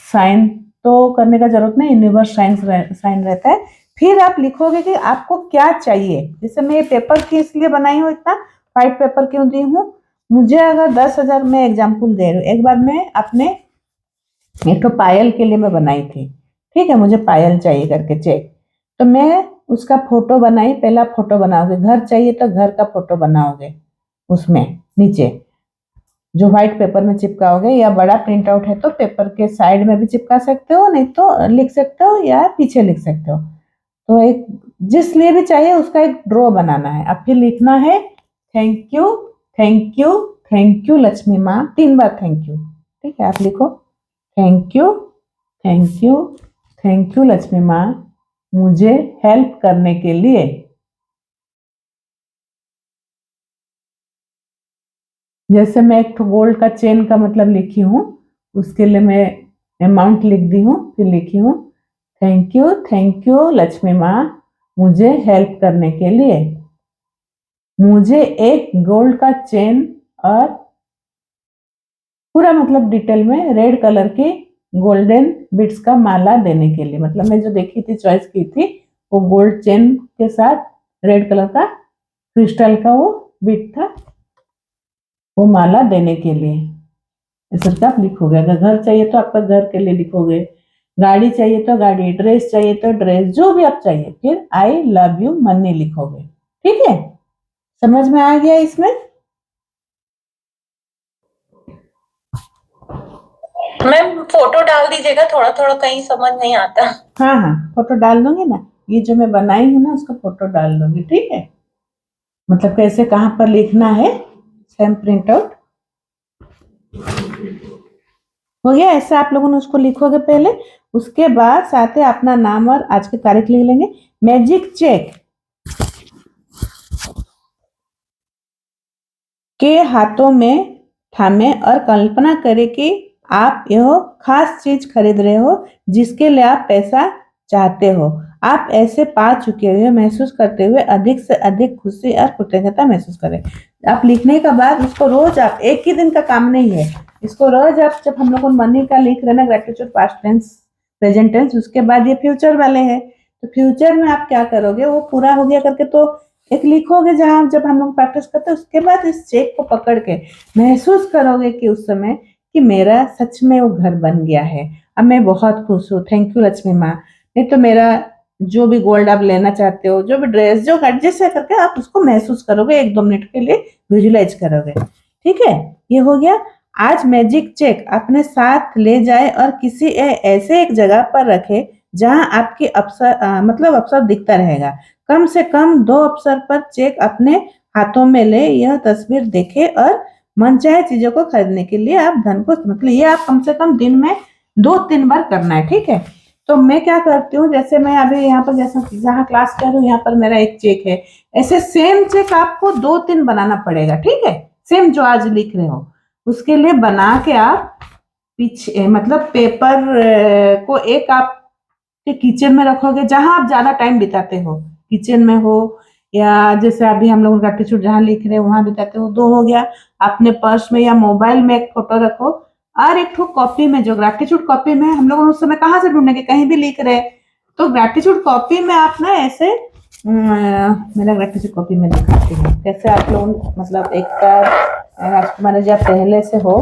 साइन तो करने का जरूरत नहीं, यूनिवर्स साइन रहता है। फिर आप लिखोगे कि आपको क्या चाहिए, जैसे मैं ये पेपर की इसलिए बनाई हूँ, इतना व्हाइट पेपर क्यों दी हूँ, मुझे अगर 10,000, मैं एग्जाम्पल दे रही हूँ, एक बार मैं अपने एक तो पायल के लिए मैं बनाई थी, ठीक है, मुझे पायल चाहिए करके चेक, तो मैं उसका फोटो बनाई, पहला फोटो बनाओगे, घर चाहिए तो घर का फोटो बनाओगे, उसमें नीचे जो व्हाइट पेपर में चिपकाओगे, या बड़ा प्रिंट आउट है तो पेपर के साइड में भी चिपका सकते हो, नहीं तो लिख सकते हो या पीछे लिख सकते हो। तो एक जिस लिए भी चाहिए उसका एक ड्रॉ बनाना है। अब फिर लिखना है thank you, thank you, thank you Lakshmi माँ, 3 बार थैंक यू, ठीक है। आप लिखो thank you, thank you, thank you Lakshmi माँ मुझे हेल्प करने के लिए। जैसे मैं एक गोल्ड का चेन का मतलब लिखी हूँ, उसके लिए मैं अमाउंट लिख दी हूँ, फिर लिखी हूँ थैंक यू लक्ष्मी माँ मुझे हेल्प करने के लिए। मुझे एक गोल्ड का चेन और पूरा मतलब डिटेल में रेड कलर की गोल्डन बिट्स का माला देने के लिए, मतलब मैं जो देखी थी, चॉइस की थी, वो गोल्ड चेन के साथ रेड कलर का क्रिस्टल का वो बिट था, वो माला देने के लिए। ऐसा आप लिखोगे। अगर घर चाहिए तो आपका घर के लिए लिखोगे, गाड़ी चाहिए तो गाड़ी, ड्रेस चाहिए तो ड्रेस, जो भी आप चाहिए, फिर आई लव यू मनी लिखोगे, ठीक है। समझ में आ गया इसमें? मैम फोटो डाल दीजिएगा, थोड़ा थोड़ा कहीं समझ नहीं आता। हाँ हाँ, फोटो डाल दूंगी ना, ये जो मैं बनाई हूँ ना उसका फोटो डाल दूंगी, ठीक है। मतलब कैसे कहाँ पर लिखना है, सेम प्रिंट आउट हो गया। ऐसे आप लोगों ने उसको लिखोगे पहले, उसके बाद साथ ही अपना नाम और आज की तारीख लिख लेंगे। मैजिक चेक के हाथों में थामे और कल्पना करें कि आप यह खास चीज खरीद रहे हो जिसके लिए आप पैसा चाहते हो। आप ऐसे पा चुके हुए महसूस करते हुए अधिक से अधिक खुशी और कृतज्ञता महसूस करें। आप लिखने के बाद उसको रोज, आप एक ही दिन का काम नहीं है, इसको रोज आप, जब हम लोग मनी का लिख रहे ना, gratitude past tense present tense, उसके बाद ये फ्यूचर वाले हैं, तो फ्यूचर में आप क्या करोगे, वो पूरा हो गया करके तो एक लिखोगे, जहां जब हम लोग प्रैक्टिस करते हैं उसके बाद इस चेक को पकड़ के महसूस करोगे कि उस समय कि मेरा सच में वो घर बन गया है, अब मैं बहुत खुश हूँ, थैंक यू लक्ष्मी माँ। नहीं तो मेरा जो भी गोल्ड आप लेना चाहते हो, जो भी ड्रेस, जो जैसे करके आप उसको महसूस करोगे, 1-2 मिनट के लिए विजुलाइज करोगे। ठीक है, ये हो गया। आज मैजिक चेक अपने साथ ले जाए और किसी ऐसे एक जगह पर रखे जहां आपकी मतलब अवसर दिखता रहेगा। कम से कम 2 अवसर पर चेक अपने हाथों में ले, यह तस्वीर देखे और मनचाहे चीजों को खरीदने के लिए आप धन को, मतलब ये आप कम से कम दिन में 2-3 बार करना है। ठीक है, तो मैं क्या करती हूँ, जैसे मैं अभी यहाँ पर, जैसे जहाँ क्लास कर रही हूँ, यहाँ पर मेरा एक चेक है, ऐसे सेम चेक आपको 2-3 बनाना पड़ेगा। ठीक है, सेम जो आज लिख रहे हो उसके लिए बना के आप पीछे, मतलब पेपर को एक आप के किचन में रखोगे, जहां आप ज्यादा टाइम बिताते हो, किचन में हो, या जैसे अभी हम लोग ग्रेटिट्यूड जहां लिख रहे हैं वहां बिताते हो, 2 हो गया। अपने पर्स में या मोबाइल में एक फोटो रखो, और एक ठो कॉपी में, जो ग्रेटिट्यूड कॉपी में हम लोग उस समय कहाँ से ढूंढेंगे, कहीं भी लिख रहे, तो ग्रेटिट्यूड कॉपी में आप ना ऐसे मेरा ग्रेटिट्यूड कॉपी में दिखाती हूँ कैसे आप लोग, मतलब एक राजकुमारी जी आप पहले से हो,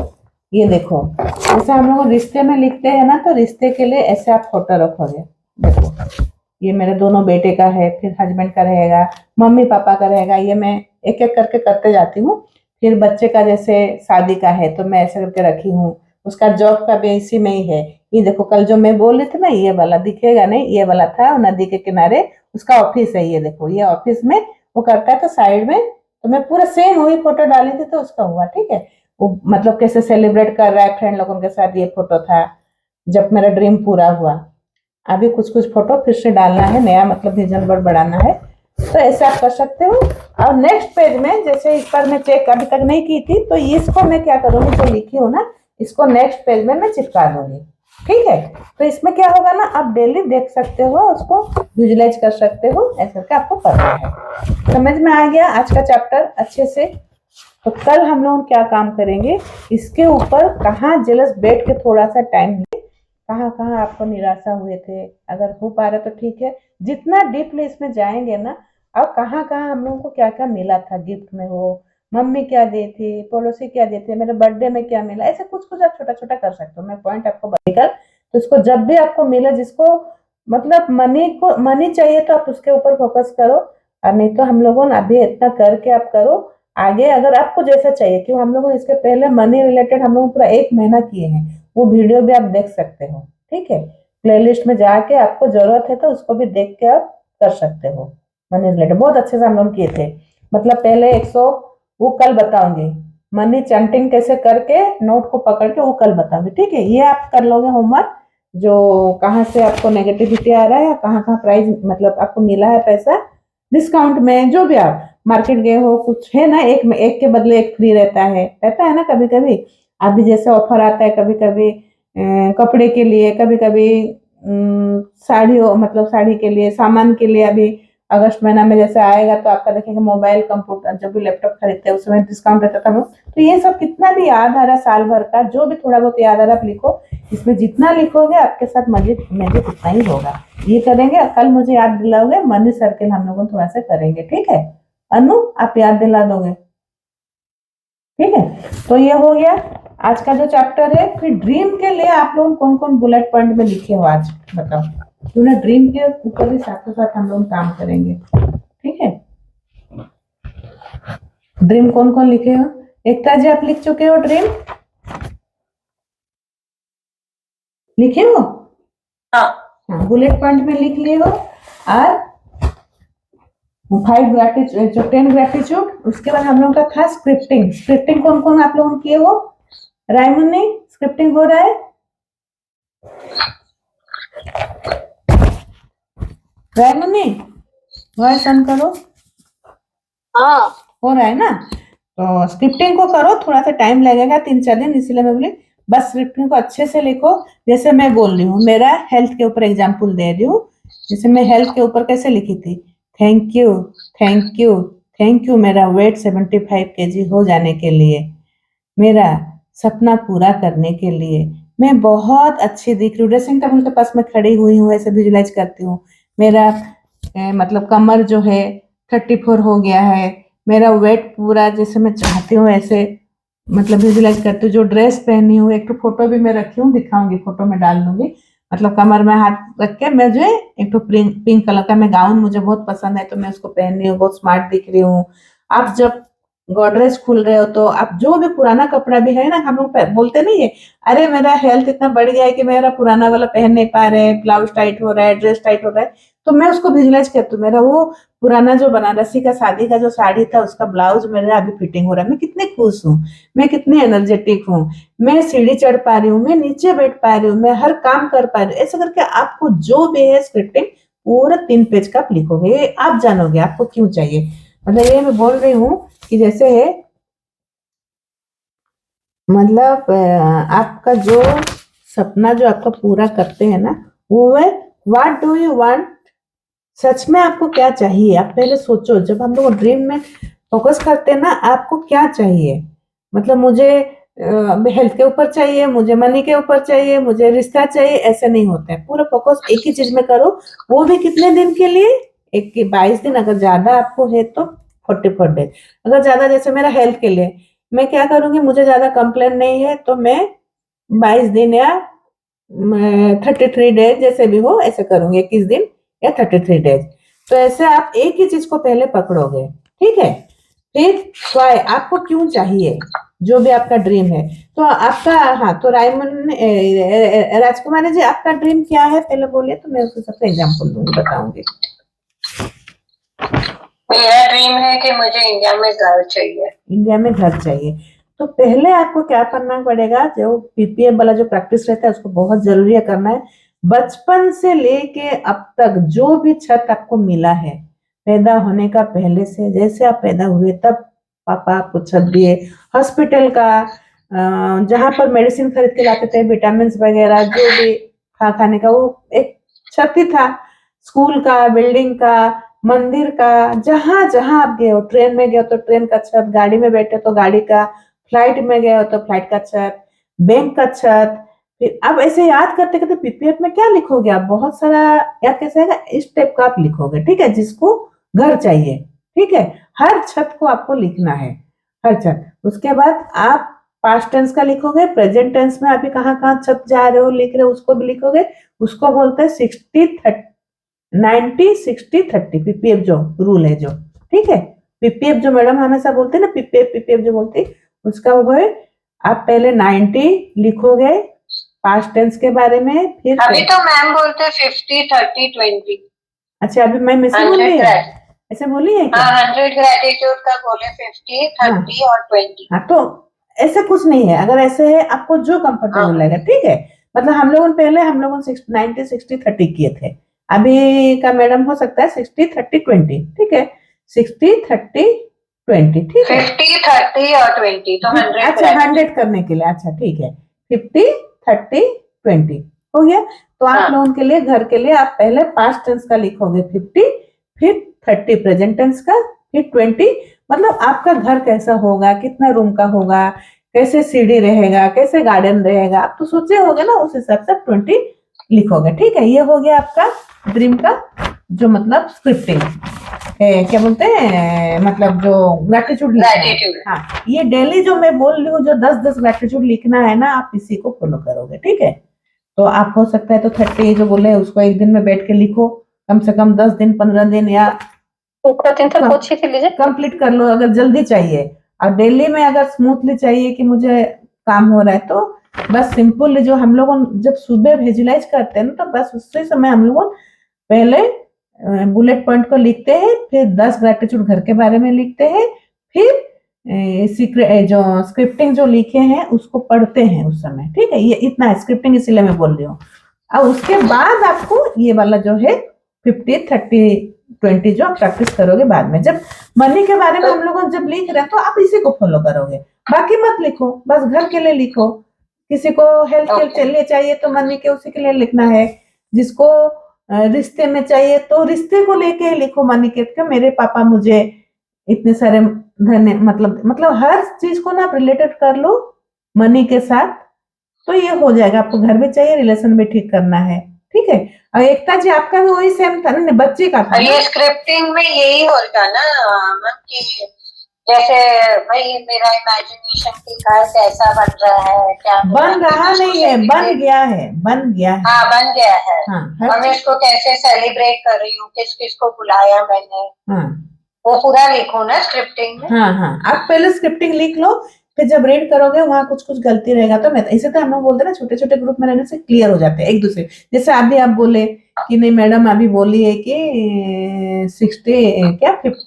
ये देखो, जैसे हम लोग रिश्ते में लिखते हैं ना, तो रिश्ते के लिए ऐसे आप फोटो रखोगे। देखो, ये मेरे दोनों बेटे का है, फिर हस्बैंड का रहेगा, मम्मी पापा का रहेगा, ये मैं एक एक करके करते जाती हूँ। फिर बच्चे का जैसे शादी का है तो मैं ऐसे करके रखी हूँ, उसका जॉब का भी इसी में ही है। ये देखो, कल जो मैं बोल रही थी ना, ये वाला दिखेगा नहीं, ये वाला था नदी के किनारे, उसका ऑफिस है। ये देखो, ये ऑफिस में वो करता है, तो साइड में तो मैं पूरा सेम वही फोटो डाली थी, तो उसका हुआ। ठीक है, वो मतलब कैसे सेलिब्रेट कर रहा है फ्रेंड लोगों के साथ, ये फोटो था जब मेरा ड्रीम पूरा हुआ। अभी कुछ कुछ फोटो फिर से डालना है, नया मतलब विजन बोर्ड बढ़ाना है, तो ऐसे आप कर सकते हो। और नेक्स्ट पेज में, जैसे इस पर मैं चेक अभी तक नहीं की थी, तो इसको मैं क्या करूंगी, जो लिखी हूँ ना, इसको नेक्स्ट पेज में मैं चिपका दूंगी। ठीक है, तो इसमें क्या होगा ना, आप डेली देख सकते हो, उसको विजुलाइज कर सकते हो, ऐसे करके आपको करना है। समझ में आ गया आज का चैप्टर अच्छे से? तो कल हम लोग क्या काम करेंगे, इसके ऊपर कहाँ जेलस बैठ के थोड़ा सा टाइम, कहाँ कहाँ आपको निराशा हुए थे, अगर हो पा रहा तो ठीक है, जितना डीपली इसमें जाएंगे ना, और कहाँ कहाँ हम लोगों को क्या क्या मिला था गिफ्ट में, हो मम्मी क्या दी थी, पड़ोसी क्या दी थी, मेरे बर्थडे में क्या मिला, ऐसे कुछ कुछ आप छोटा छोटा कर सकते हो। मैं पॉइंट आपको बताकर, तो इसको जब भी आपको मिले, जिसको मतलब मनी चाहिए, तो आप उसके ऊपर फोकस करो, और नहीं तो हम लोगों ने अभी इतना करके आप करो। आगे अगर आपको जैसा चाहिए, क्यों हम लोगों ने इसके पहले मनी रिलेटेड हम लोग पूरा 1 महीना किए हैं, वो वीडियो भी आप देख सकते हो। ठीक है, प्लेलिस्ट में जाके आपको जरूरत है तो उसको भी देख के आप कर सकते हो। मनी रिलेटेड बहुत अच्छे से हम लोग किए थे, मतलब पहले 100, वो कल बताऊंगी, मनी चैंटिंग कैसे करके नोट को पकड़ के, वो कल बताऊंगी। ठीक है, ये आप कर लोगे होमवर्क, जो कहाँ से आपको नेगेटिविटी आ रहा है, कहाँ कहाँ प्राइस मतलब आपको मिला है पैसा डिस्काउंट में, जो भी आप मार्केट गए हो, कुछ है ना, एक के बदले एक फ्री रहता है ना कभी कभी। अभी जैसे ऑफर आता है कभी कभी कपड़े के लिए, कभी कभी साड़ी मतलब साड़ी के लिए, सामान के लिए। अभी अगस्त महीना में जैसे आएगा तो आपका देखेंगे मोबाइल, कंप्यूटर, जो भी लैपटॉप खरीदते हैं उसमें डिस्काउंट रहता था। तो ये सब कितना भी याद आ रहा है साल भर का, जो भी थोड़ा बहुत याद आ रहा है आप लिखो, इसमें जितना लिखोगे आपके साथ मैजिक उतना ही होगा। ये करेंगे, कल मुझे याद दिलाओगे, मनी सर्किल हम लोग थोड़ा सा करेंगे। ठीक है अनु, आप याद दिला दोगे? ठीक है, तो ये हो गया आज का जो चैप्टर है। फिर ड्रीम के लिए आप लोग कौन कौन बुलेट पॉइंट में लिखे हो आज बताओ, क्यों ना ड्रीम के ऊपर भी साथ साथ हम लोग काम करेंगे। ठीक है, ड्रीम कौन कौन लिखे हो? एकता जी आप लिख चुके हो ड्रीम? लिखे हो? हाँ, बुलेट पॉइंट में लिख लिए हो। और 5 ग्रेटिट्यूड, जो 10 ग्रेटिट्यूड, उसके बाद हम लोग का था स्क्रिप्टिंग। स्क्रिप्टिंग कौन कौन आप लोगों ने किए हो? रायमन ने स्क्रिप्टिंग हो रहा है? रायमन ने वॉइस ऑन करो। हाँ हो रहा है ना? तो स्क्रिप्टिंग को करो, थोड़ा सा टाइम लगेगा, 3-4 दिन, इसलिए मैं बोली बस स्क्रिप्टिंग को अच्छे से लिखो। जैसे मैं बोल रही हूँ, मेरा हेल्थ के ऊपर एग्जाम्पल दे रही हूँ, जैसे मैं हेल्थ के ऊपर कैसे लिखी थी, thank you thank you thank you मेरा वेट 75 केजी हो जाने के लिए, मेरा सपना पूरा करने के लिए, मैं बहुत अच्छी दिख रही हूँ, ड्रेसिंग टेबल के पास मैं खड़ी हुई हूँ, ऐसे विजुलाइज करती हूँ। मेरा मतलब कमर जो है 34 हो गया है, मेरा वेट पूरा जैसे मैं चाहती हूँ ऐसे मतलब विजुलाइज करती हूँ। जो ड्रेस पहनी हूँ, एक तो फोटो भी मैं रखी हूँ, दिखाऊंगी, फोटो में डाल दूंगी। मतलब कमर में हाथ रख के मैं जो है एक तो पिंक कलर का मैं गाउन मुझे बहुत पसंद है तो मैं उसको पहन रही हूँ, बहुत स्मार्ट दिख रही हूँ। आप जब गोदरेज खोल रहे हो तो आप जो भी पुराना कपड़ा भी है ना, हम लोग बोलते नहीं है, अरे मेरा हेल्थ इतना बढ़ गया है कि मेरा पुराना वाला पहन नहीं पा रहे, ब्लाउज टाइट हो रहा है, ड्रेस टाइट हो रहा है, तो मैं उसको विजुलाइज करती हूँ। मेरा वो पुराना जो बनारसी का शादी का जो साड़ी था उसका ब्लाउज मेरा अभी फिटिंग हो रहा है, मैं कितनी खुश हूँ, मैं कितनी एनर्जेटिक हूँ, मैं सीढ़ी चढ़ पा रही हूँ, मैं नीचे बैठ पा रही हूँ, मैं हर काम कर पा रही हूँ। ऐसा करके आपको जो भी है स्क्रिप्टिंग पूरा 3 पेज का आप लिखोगे, ये आप जानोगे आपको क्यों चाहिए। मतलब ये मैं बोल रही हूँ कि जैसे है मतलब आपका जो सपना जो आपका पूरा करते हैं ना, वो है व्हाट डू यू वांट, सच में आपको क्या चाहिए। आप पहले सोचो, जब हम लोग ड्रीम में फोकस करते हैं ना, आपको क्या चाहिए। मतलब मुझे हेल्थ के ऊपर चाहिए, मुझे मनी के ऊपर चाहिए, मुझे रिश्ता चाहिए, ऐसे नहीं होता है। पूरा फोकस एक ही चीज में करो, वो भी कितने दिन के लिए, 22 दिन, अगर ज्यादा आपको है तो 44 डेज, अगर ज्यादा जैसे मेरा हेल्थ के लिए मैं क्या करूंगी, मुझे ज्यादा कंप्लेन नहीं है तो मैं 22 दिन या 33 डेज जैसे भी हो ऐसे करूंगी, 21 दिन या 33 डेज। तो ऐसे आप एक ही चीज को पहले पकड़ोगे, ठीक है। फिर वाई, आपको क्यों चाहिए, जो भी आपका ड्रीम है। तो आपका, हाँ, तो रायमन राजकुमारी जी आपका ड्रीम क्या है पहले बोलिए, तो मैं उसके सबसे एग्जाम्पल दूंगी, बताऊंगी। मेरा ड्रीम है कि मुझे इंडिया में घर चाहिए। इंडिया में घर चाहिए, तो पहले आपको क्या करना पड़ेगा, जो पीपीएफ वाला जो प्रैक्टिस रहता है उसको बहुत जरूरी है करना है। बचपन से लेके अब तक जो भी छत आपको मिला है, पैदा होने का पहले से, जैसे आप पैदा हुए तब पापा आपको छत दिए, हॉस्पिटल का जहां पर मेडिसिन खरीद के लाते थे, विटामिन वगैरह जो भी खाने का, वो एक छत ही था। स्कूल का, बिल्डिंग का, मंदिर का, जहां जहां आप गए हो, ट्रेन में गए हो तो ट्रेन का छत, गाड़ी में बैठे तो गाड़ी का, फ्लाइट में गए हो तो फ्लाइट का छत, बैंक का छत। फिर अब ऐसे याद करते करते पीपीएफ में क्या लिखोगे आप, बहुत सारा याद कैसे आएगा, इस टाइप का आप लिखोगे, ठीक है, जिसको घर चाहिए, ठीक है। हर छत को आपको लिखना है, हर छत। उसके बाद आप पास्ट टेंस का लिखोगे, प्रेजेंट टेंस में अभी कहाँ कहाँ छत जा रहे हो लिख रहे हो उसको भी लिखोगे। उसको बोलते हैं 90-60-30 पीपीएफ जो रूल है जो, ठीक है। पीपीएफ जो मैडम हमेशा बोलते हैं ना, पीपीएफ पीपीएफ जो बोलते हैं, उसका वो है, आप पहले 90 लिखोगे पास्ट टेंस के बारे में, फिर अभी तो मैम बोलते हैं 50-30-20। अच्छा, अभी मैं ऐसे बोल रही है, ऐसे बोली है क्या? हाँ, 100 ग्रेटिट्यूड का बोले 50-30 और 20। हाँ, तो ऐसा कुछ नहीं है, अगर ऐसे है आपको जो कंफर्टेबल लगेगा, ठीक है। मतलब हम लोगों 90-60-30 किए थे, अभी का मैडम हो सकता है 60-30-20, ठीक है, 60-30-20, ठीक है। 50-30 और 20 तो 100 अच्छा, 100 करने के लिए, अच्छा ठीक है, 50-30-20 हो गया। तो आप हाँ। लोगों के लिए, घर के लिए, आप पहले पास्ट टेंस का लिखोगे 50, फिर 30 प्रेजेंट टेंस का, फिर 20 मतलब आपका घर कैसा होगा, कितना रूम का होगा, कैसे सीढ़ी रहेगा, कैसे गार्डन रहेगा, आप तो सोचे होगे ना, उस हिसाब से 20 लिखोगे, ठीक है। ये हो गया आपका ड्रीम का जो मतलब स्क्रिप्टिंग, क्या बोलते हैं, मतलब जो ग्रैटिट्यूड लिखना है। हाँ, ये डेली जो मैं बोल रही हूँ, जो 10-10 ग्रैटिट्यूड लिखना है ना, आप इसी को फॉलो करोगे, ठीक है। तो आप हो सकता है तो 30 जो बोले उसको एक दिन में बैठ के लिखो, कम से कम 10 दिन 15 दिन या कंप्लीट कर लो अगर जल्दी चाहिए। और डेली में अगर स्मूथली चाहिए कि मुझे काम हो रहा है, तो बस सिंपल जो हम लोग जब सुबह विजुलाइज करते हैं ना, तो बस उसी समय हम लोग पहले बुलेट पॉइंट को लिखते हैं, फिर 10 ग्रैटिट्यूड घर के बारे में लिखते हैं, फिर सीक्रेट जो स्क्रिप्टिंग जो लिखे हैं उसको पढ़ते हैं उस समय, ठीक है। ये इतना है स्क्रिप्टिंग, इसीलिए मैं बोल रही हूँ। अब उसके बाद आपको ये वाला जो है 50-30-20 जो आप प्रैक्टिस करोगे बाद में, जब मनी के बारे में हम लोग जब लिख रहे हैं तो आप इसी को फॉलो करोगे, बाकी मत लिखो, बस घर के लिए लिखो। किसी को हेल्थ के लिए चाहिए तो मनी के उसी के लिए लिखना है, जिसको रिश्ते में चाहिए तो रिश्ते को लेके लिखो मनीकेत का, मेरे पापा मुझे इतने सारे धन्य मतलब हर चीज को ना आप रिलेटेड कर लो मनी के साथ, तो ये हो जाएगा। आपको घर भी चाहिए, रिलेशन भी ठीक करना है, ठीक है। और एकता जी आपका भी वही सेम था ना, बच्चे का था और ना? ये स्क्रिप्टिंग में यही होता ना मैम कि जैसे भाई मेरा इमेजिनेशन की घर कैसा बन रहा है, क्या बन रहा नहीं है, बन गया है, बन गया है। हाँ बन गया है। हाँ, हर और मैं चीज- इसको कैसे सेलिब्रेट कर रही हूँ, किस किस को बुलाया मैंने, हाँ वो पूरा लिखो ना स्क्रिप्टिंग में। हाँ हाँ, आप पहले स्क्रिप्टिंग लिख लो, फिर जब रीड करोगे वहां कुछ कुछ गलती रहेगा तो मैं इसे तो हम लोग बोलते हैं ना, छोटे छोटे ग्रुप में रहने से क्लियर हो जाते हैं एक दूसरे। जैसे अभी आप बोले कि नहीं मैडम अभी बोली है कि 60 क्या 50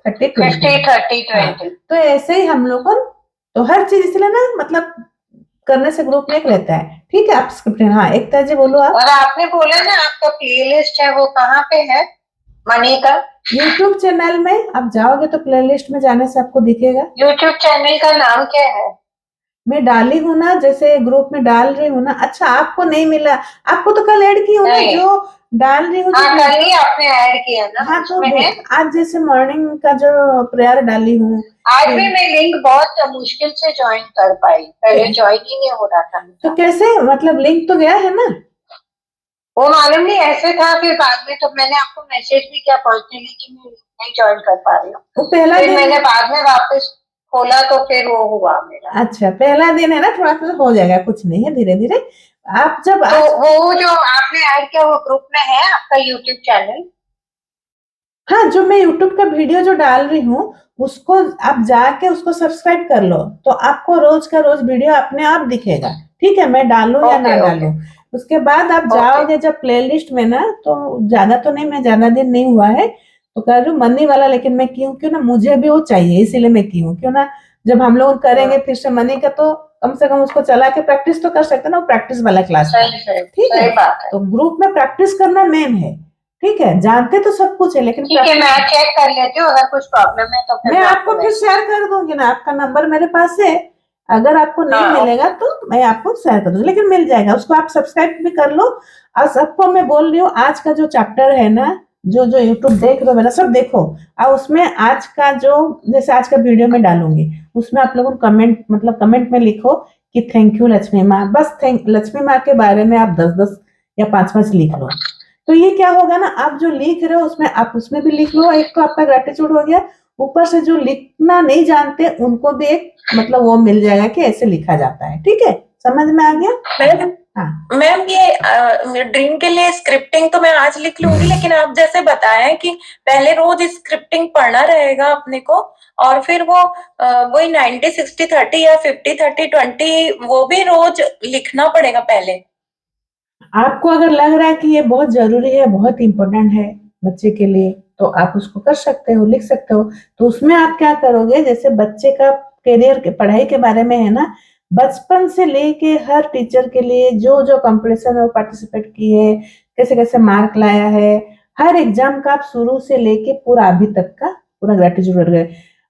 30 20, 50 30 20। तो ऐसे ही हम लोग को तो हर चीज इसलिए ना मतलब करने से ग्रुप में एक रहता है, ठीक है। आप स्क्रिप्टिंग, हाँ एकता जी बोलो आप। और आपने बोला ना आपका प्लेलिस्ट है, वो कहाँ पे है मनी का? यूट्यूब चैनल में आप जाओगे तो प्लेलिस्ट में जाने से आपको दिखेगा। यूट्यूब चैनल का नाम क्या है? मैं डाली हूँ ना, जैसे ग्रुप में डाल रही हूँ ना। अच्छा आपको नहीं मिला, आपको तो कल ऐड की हूँ ना, नहीं। जो डाल रही हूँ हाँ जो। कल ही आपने ऐड किया ना, हाँ तो उसमें है। देख, आज जैसे मॉर्निंग का जो प्रेयर डाली हूँ, आज भी मैं लिंक बहुत मुश्किल से ज्वाइन कर पाई, पहले ज्वाइन ही नहीं हो रहा था तो मेरा। कैसे मतलब लिंक तो गया है ना? वो मालूम नहीं ऐसे था, फिर बाद में तो मैंने आपको मैसेज भी किया पर्सनली कि मैं नहीं ज्वाइन कर पा रही हूँ। वो पहला फिर दिन, मैंने बाद में वापस खोला तो फिर वो हुआ मेरा। अच्छा पहला दिन है ना, थोड़ा सा हो जाएगा, कुछ नहीं है, धीरे धीरे आप जब तो आज, वो जो आपने ऐड किया वो ग्रुप में है आपका यूट्यूब चैनल? हाँ जो मैं यूट्यूब का वीडियो जो डाल रही हूँ उसको आप जाके उसको सब्सक्राइब कर लो, तो आपको रोज का रोज वीडियो अपने आप दिखेगा, ठीक है। मैं डालूं या ना ओके डालूं, उसके बाद आप ओके। जाओगे जब प्लेलिस्ट में ना, तो ज्यादा तो नहीं, मैं ज्यादा दिन नहीं हुआ है तो कर रही हूँ मनी वाला, लेकिन मैं क्यों ना मुझे भी वो चाहिए, इसीलिए मैं क्यों ना जब हम लोग करेंगे फिर से मनी का, तो कम से कम उसको चला के प्रैक्टिस तो कर सकते हैं ना, वो प्रैक्टिस वाला क्लास था, सही सही ठीक है। सही बात है। तो ग्रुप में प्रैक्टिस करना मेन है, ठीक है। जानते तो सब कुछ है लेकिन ठीक है, मैं चेक कर लेती हूँ, अगर कुछ प्रॉब्लम है तो फिर मैं मैं आपको आपको फिर मैसेज। शेयर कर दूंगी ना, आपका नंबर मेरे पास है, अगर आपको नहीं हाँ मिलेगा तो मैं आपको शेयर कर दूंगी, लेकिन मिल जाएगा। उसको आप सब्सक्राइब भी कर लो। और सबको मैं बोल रही हूँ आज का जो चैप्टर है ना, जो जो यूट्यूब देख रहे हो मेरा सब देखो, और उसमें आज का जो जैसे आज का वीडियो में डालूंगी उसमें आप लोगों कमेंट मतलब कमेंट में लिखो कि थैंक यू लक्ष्मी माँ, बस थैंक लक्ष्मी माँ के बारे में आप 10-10 या 5-5 लिख लो। तो ये क्या होगा ना, आप जो लिख रहे हो उसमें आप उसमें भी लिख लो, एक तो आपका ग्रेटिट्यूड हो गया, ऊपर से जो लिखना नहीं जानते उनको भी एक मतलब वो मिल जाएगा कि ऐसे लिखा जाता है, ठीक है। समझ में आ गया? मैम हाँ मैम ये ड्रीम के लिए स्क्रिप्टिंग तो मैं आज लिख लूंगी, लेकिन आप जैसे बताया कि पहले रोज स्क्रिप्टिंग पढ़ना रहेगा अपने को, और फिर वो वही 90-60-30 या 50-30-20 वो भी रोज लिखना पड़ेगा पहले। आपको अगर लग रहा है कि ये बहुत जरूरी है, बहुत इंपॉर्टेंट है बच्चे के लिए, तो आप उसको कर सकते हो, लिख सकते हो। तो उसमें आप क्या करोगे, जैसे बच्चे का करियर के पढ़ाई के बारे में है ना, बचपन से लेके हर टीचर के लिए जो जो कंपटीशन में पार्टिसिपेट की है, कैसे कैसे मार्क लाया है, हर एग्जाम का आप शुरू से लेके पूरा अभी तक का पूरा ग्रेटिट्यूड,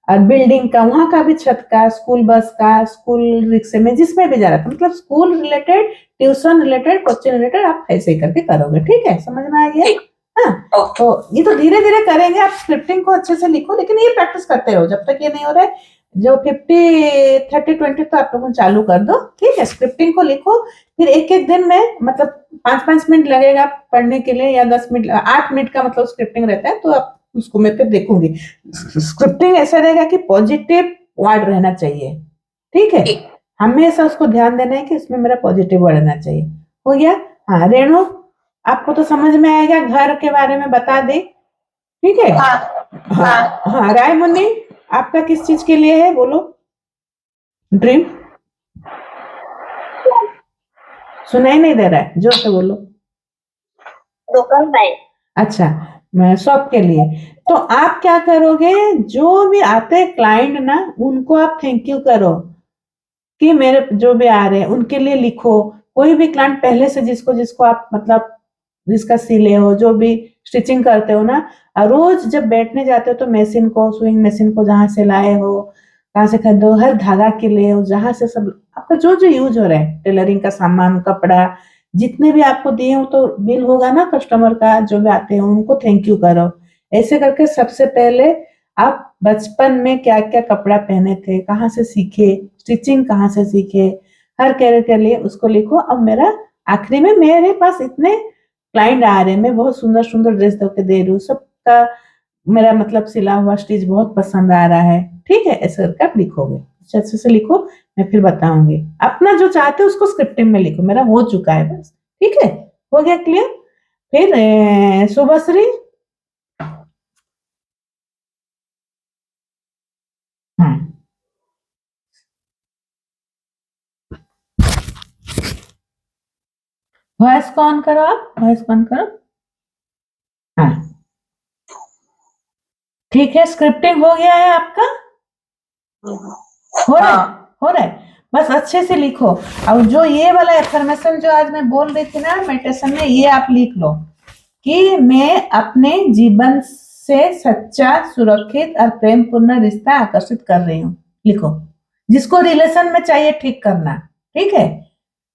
और बिल्डिंग का, वहां का भी, छत का, स्कूल बस का, स्कूल रिक्शे में जिसमें भी जा रहा था, मतलब school related, tuition related, coaching related आप ऐसे ही करके करोगे, ठीक है। समझ में आ गया? ठीक। हाँ ओके। तो ये तो धीरे धीरे करेंगे, आप स्क्रिप्टिंग को अच्छे से लिखो, लेकिन ये प्रैक्टिस करते रहो जब तक ये नहीं हो रहा है। जो 50-30-20 तो आप लोगों चालू कर दो, ठीक है। स्क्रिप्टिंग को लिखो, फिर एक एक दिन में मतलब 5-5 मिनट लगेगा पढ़ने के लिए, या 10 मिनट 8 मिनट का मतलब स्क्रिप्टिंग रहता है, तो आप उसको मैं फिर देखूंगी। स्क्रिप्टिंग ऐसा रहेगा कि पॉजिटिव वर्ड रहना चाहिए, ठीक है। ठीक। हमेशा उसको ध्यान देना है कि इसमें मेरा पॉजिटिव वर्ड रहना चाहिए। हो गया? हाँ रेणु, आपको तो समझ में आएगा, घर के बारे में बता दे, ठीक है। हाँ हाँ हाँ। हाँ राय मुन्नी, आपका किस चीज के लिए है बोलो? ड्रीम सुनाई नहीं दे रहा है, जोर से बोलो। दुकान में अच्छा, मैं शॉप के लिए। तो आप क्या करोगे, जो भी आते हैं क्लाइंट ना, उनको आप थैंक यू करो कि मेरे जो भी आ रहे हैं उनके लिए लिखो। कोई भी क्लाइंट पहले से जिसको जिसको आप मतलब जिसका सिले हो, जो भी स्टिचिंग करते हो ना, रोज जब बैठने जाते हो तो मशीन को, सुइंग मशीन को जहां से लाए हो, कहाँ से खरीदो, हर धागा के लिए हो, जहां से सब आपका जो जो यूज हो रहा है, टेलरिंग का सामान, कपड़ा, जितने भी आपको दिए हो तो बिल होगा ना कस्टमर का, जो भी आते हैं उनको थैंक यू करो। ऐसे करके सबसे पहले आप बचपन में क्या क्या कपड़ा पहने थे, कहाँ से सीखे, स्टिचिंग कहाँ से सीखे, हर कैरियर के लिए उसको लिखो। अब मेरा आखिरी में मेरे पास इतने क्लाइंट आ रहे हैं, मैं बहुत सुंदर सुंदर ड्रेस दे रही हूँ, सबका मेरा मतलब सिला हुआ स्टिच बहुत पसंद आ रहा है। ठीक है, ऐसे करके आप लिखोगे, अच्छे से लिखो, मैं फिर बताऊंगी। अपना जो चाहते हो उसको स्क्रिप्टिंग में लिखो, मेरा हो चुका है बस। ठीक है, हो गया क्लियर। फिर शुभश्री, हाँ वॉइस को ऑन करो, आप वॉइस को ऑन करो। हाँ ठीक है, स्क्रिप्टिंग हो गया है आपका, हो रहा है, हो रहा है, बस अच्छे से लिखो। और जो ये वाला एफर्मेशन जो आज मैं बोल रही थी ना मेडिटेशन में, ये आप लिख लो कि मैं अपने जीवन से सच्चा, सुरक्षित और प्रेम पूर्ण रिश्ता आकर्षित कर रही हूँ। लिखो, जिसको रिलेशन में चाहिए ठीक करना। ठीक है,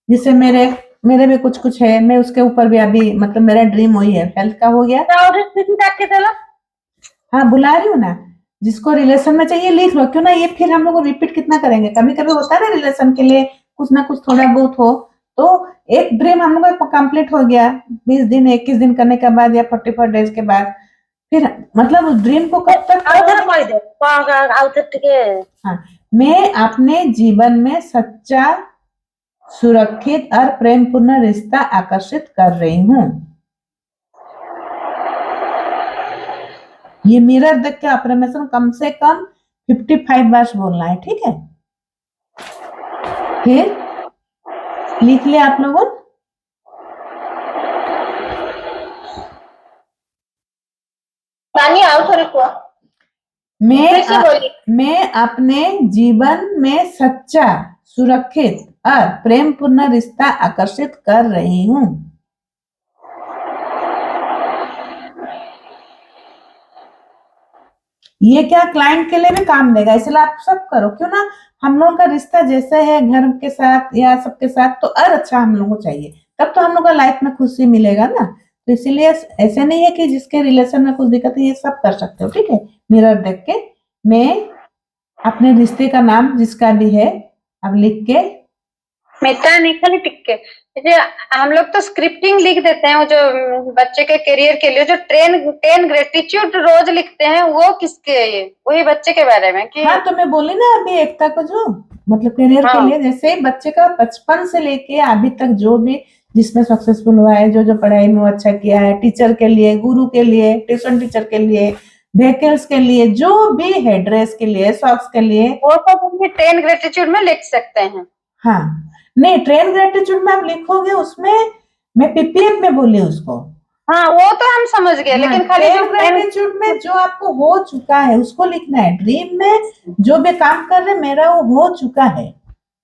जिससे मेरे मेरे भी कुछ कुछ है, मैं उसके ऊपर भी अभी मतलब मेरा ड्रीम वही है, हेल्थ का हो गया। हाँ बुला रही हूँ ना, जिसको रिलेशन में चाहिए लिख लो, क्यों ना ये फिर हम लोग रिपीट कितना करेंगे, कभी कभी होता है ना रिलेशन के लिए कुछ ना कुछ थोड़ा बहुत हो। तो एक ड्रीम हम लोग का कंप्लीट हो गया 20 दिन 21 दिन करने के बाद या 44 डेज के बाद, फिर मतलब उस ड्रीम को कब तक करोगे? हाँ, मैं अपने जीवन में सच्चा, सुरक्षित और प्रेम पूर्ण रिश्ता आकर्षित कर रही हूँ। ये मिरर देख के अफर्मेशन कम से कम 55 बार बोलना है। ठीक है, फिर लिख लिया आप लोगों? मैं अपने जीवन में सच्चा, सुरक्षित और प्रेम पूर्ण रिश्ता आकर्षित कर रही हूँ। ये क्या क्लाइंट के लिए भी काम देगा, इसलिए आप सब करो, क्यों ना। हम लोगों का रिश्ता जैसा है घर के साथ या सबके साथ, तो और अच्छा हम लोगों को चाहिए, तब तो हम लोग का लाइफ में खुशी मिलेगा ना। तो इसीलिए ऐसे नहीं है कि जिसके रिलेशन में कुछ दिक्कत है, ये सब कर सकते हो। ठीक है, मिरर देख के मैं अपने रिश्ते का नाम जिसका भी है अब लिख के, मिता नहीं खाली टिक के, जैसे हम लोग तो स्क्रिप्टिंग लिख देते हैं, वो जो बच्चे के करियर के लिए जो 10 ग्रेटिट्यूड रोज लिखते हैं, वो किसके है ये? वही बच्चे के बारे में कि? हाँ तो मैं बोली ना अभी एकता को, जो मतलब करियर के लिए, जैसे बच्चे का बचपन से लेके अभी तक जो भी जिसमें सक्सेसफुल हुआ है, जो जो पढ़ाई में वो अच्छा किया है, टीचर के लिए, गुरु के लिए, ट्यूशन टीचर के लिए, व्हीकल्स के लिए, जो भी है, ड्रेस के लिए, सॉक्स के लिए, वो सब 10 ग्रेटिट्यूड में लिख सकते हैं। हाँ नहीं, 10 ग्रेटिट्यूड में आप लिखोगे, उसमें मैं पीपीएफ में बोली उसको। हाँ वो तो हम समझ गए, लेकिन खाली जो ग्रेटिट्यूड में जो आपको हो चुका है उसको लिखना है। ड्रीम में जो भी काम कर रहे मेरा वो हो चुका है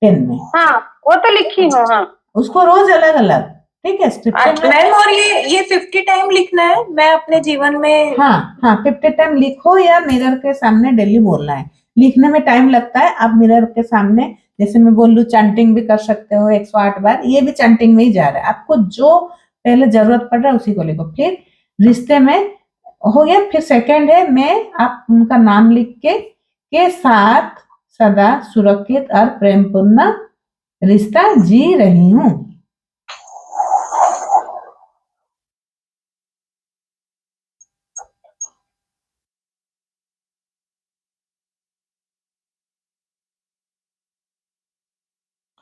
10 में। हाँ वो तो लिखी हूँ। हाँ उसको रोज अलग अलग। ठीक है, स्क्रिप्टिंग मैम, और ये 50 टाइम लिखना है मैं अपने जीवन में? हाँ 50 टाइम लिखो, या मिरर के सामने डेली बोलना है। लिखने में टाइम लगता है, आप मिरर के सामने, जैसे मैं बोल लू चैंटिंग भी कर सकते हो 108 बार, ये भी चैंटिंग में ही जा रहा है। आपको जो पहले जरूरत पड़ रहा है उसी को लिखो। फिर रिश्ते में हो गया, फिर सेकंड है मैं आप उनका नाम लिख के साथ सदा सुरक्षित और प्रेमपूर्ण रिश्ता जी रही हूँ।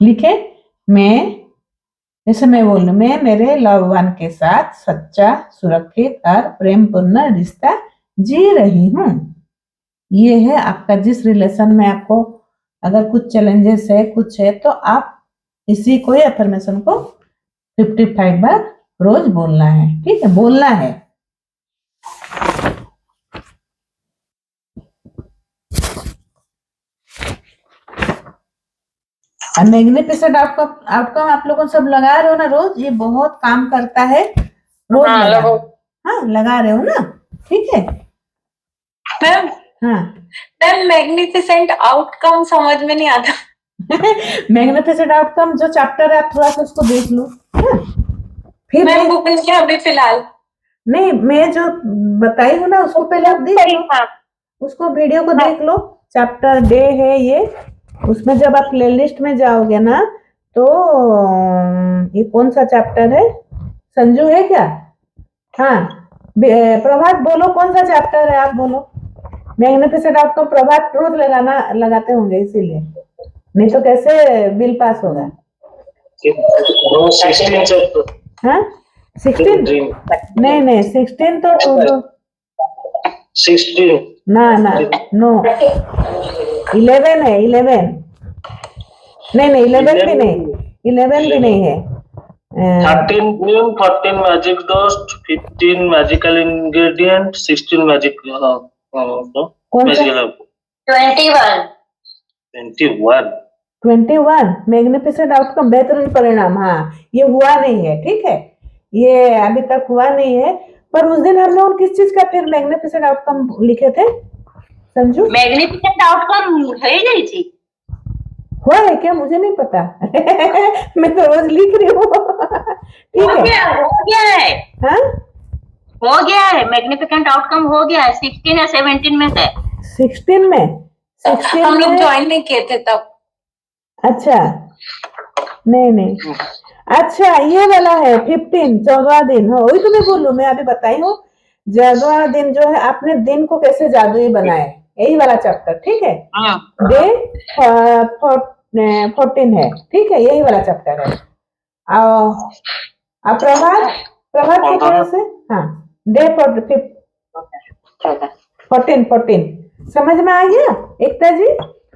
लिखे, मैं जैसे मैं बोल रही हूँ, मैं मेरे लव वन के साथ सच्चा, सुरक्षित और प्रेमपूर्ण रिश्ता जी रही हूँ। ये है आपका, जिस रिलेशन में आपको अगर कुछ चैलेंजेस है, कुछ है, तो आप इसी को, अफर्मेशन को 55 बार रोज बोलना है। ठीक है, बोलना है। मैग्निफिसेंट आउटकम आप लोगों सब लगा रहे हो ना रोज, ये बहुत काम करता है। रोज हाँ लगा रहे हो ना? ठीक है मैम। हाँ मैम, मैग्निफिसेंट आउटकम समझ में नहीं आता। मैग्निफिसेंट आउटकम जो चैप्टर है, आप थोड़ा सा उसको देख लो। फिर मैम नहीं, बुक नहीं है अभी फिलहाल। नहीं मैं जो बताई हूँ ना उसको पहले आप देख लो, हाँ उसको वीडियो को देख लो, चैप्टर डे है ये। उसमें जब आप प्लेलिस्ट में जाओगे ना तो ये कौन सा चैप्टर है, संजू है क्या? हाँ, प्रभात बोलो कौन सा चैप्टर है, आप बोलो। मैग्निफिसेंट आउटकम प्रभात रोज लगाते होंगे इसीलिए, नहीं तो कैसे बिल पास होगा। वो 16 चैप्टर हाँ 16, ड्रीम नहीं नहीं 16 तो टू डू 16 ना ना, नो 11 है, 11 नहीं नहीं 11 भी नहीं, 11 भी नहीं है। 13 dream, 14 magic dust, 15 magical ingredient, 16 magic कौन सा? मैजिकल 21 21 21 मैग्निफिसेंट आउटकम बेहतरीन परिणाम, हाँ ये हुआ नहीं है, ठीक है, ये अभी तक हुआ नहीं है। पर उस दिन हम लोग किस चीज का फिर मैग्निफिसेंट आउटकम लिखे थे संजू? मैग्निफिसेंट आउटकम है ही नहीं थी। हुआ है क्या, मुझे नहीं पता मैं तो रोज लिख रही हूँ ठीक है, हो गया है, हाँ हो गया है, मैग्निफिकेंट आउटकम हो गया है 16 या 17 में से। 16 में, 16 हम लोग में, ज्वाइन नहीं किए थे तब। अच्छा नहीं नहीं, अच्छा ये वाला है 15 14वां दिन, हाँ वही तो मैं बोलूं, मैं अभी बताई हूँ 14वां दिन जो है आपने दिन को कैसे जादुई बनाए, यही वाला चैप्टर, ठीक है। डे 14 है, ठीक है, यही वाला चैप्टर है। प्रभात, प्रभात की तरह से, हाँ डे 14 समझ में आ गया एकता जी?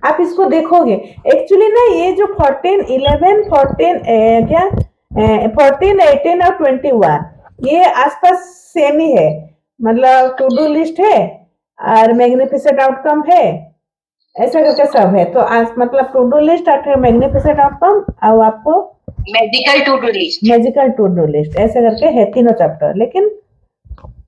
आप इसको देखोगे एक्चुअली ना, ये जो 14 11 14 क्या 14 18 और 21 ये आसपास सेम ही है, मतलब टू डू लिस्ट है और मैग्निफिसेंट आउटकम है, ऐसा करके सब है। तो आज मतलब टू डू लिस्ट और मैग्निफिसेंट आउटकम और आपको medical to do list, magical to do list, ऐसे करके है तीनों चैप्टर, लेकिन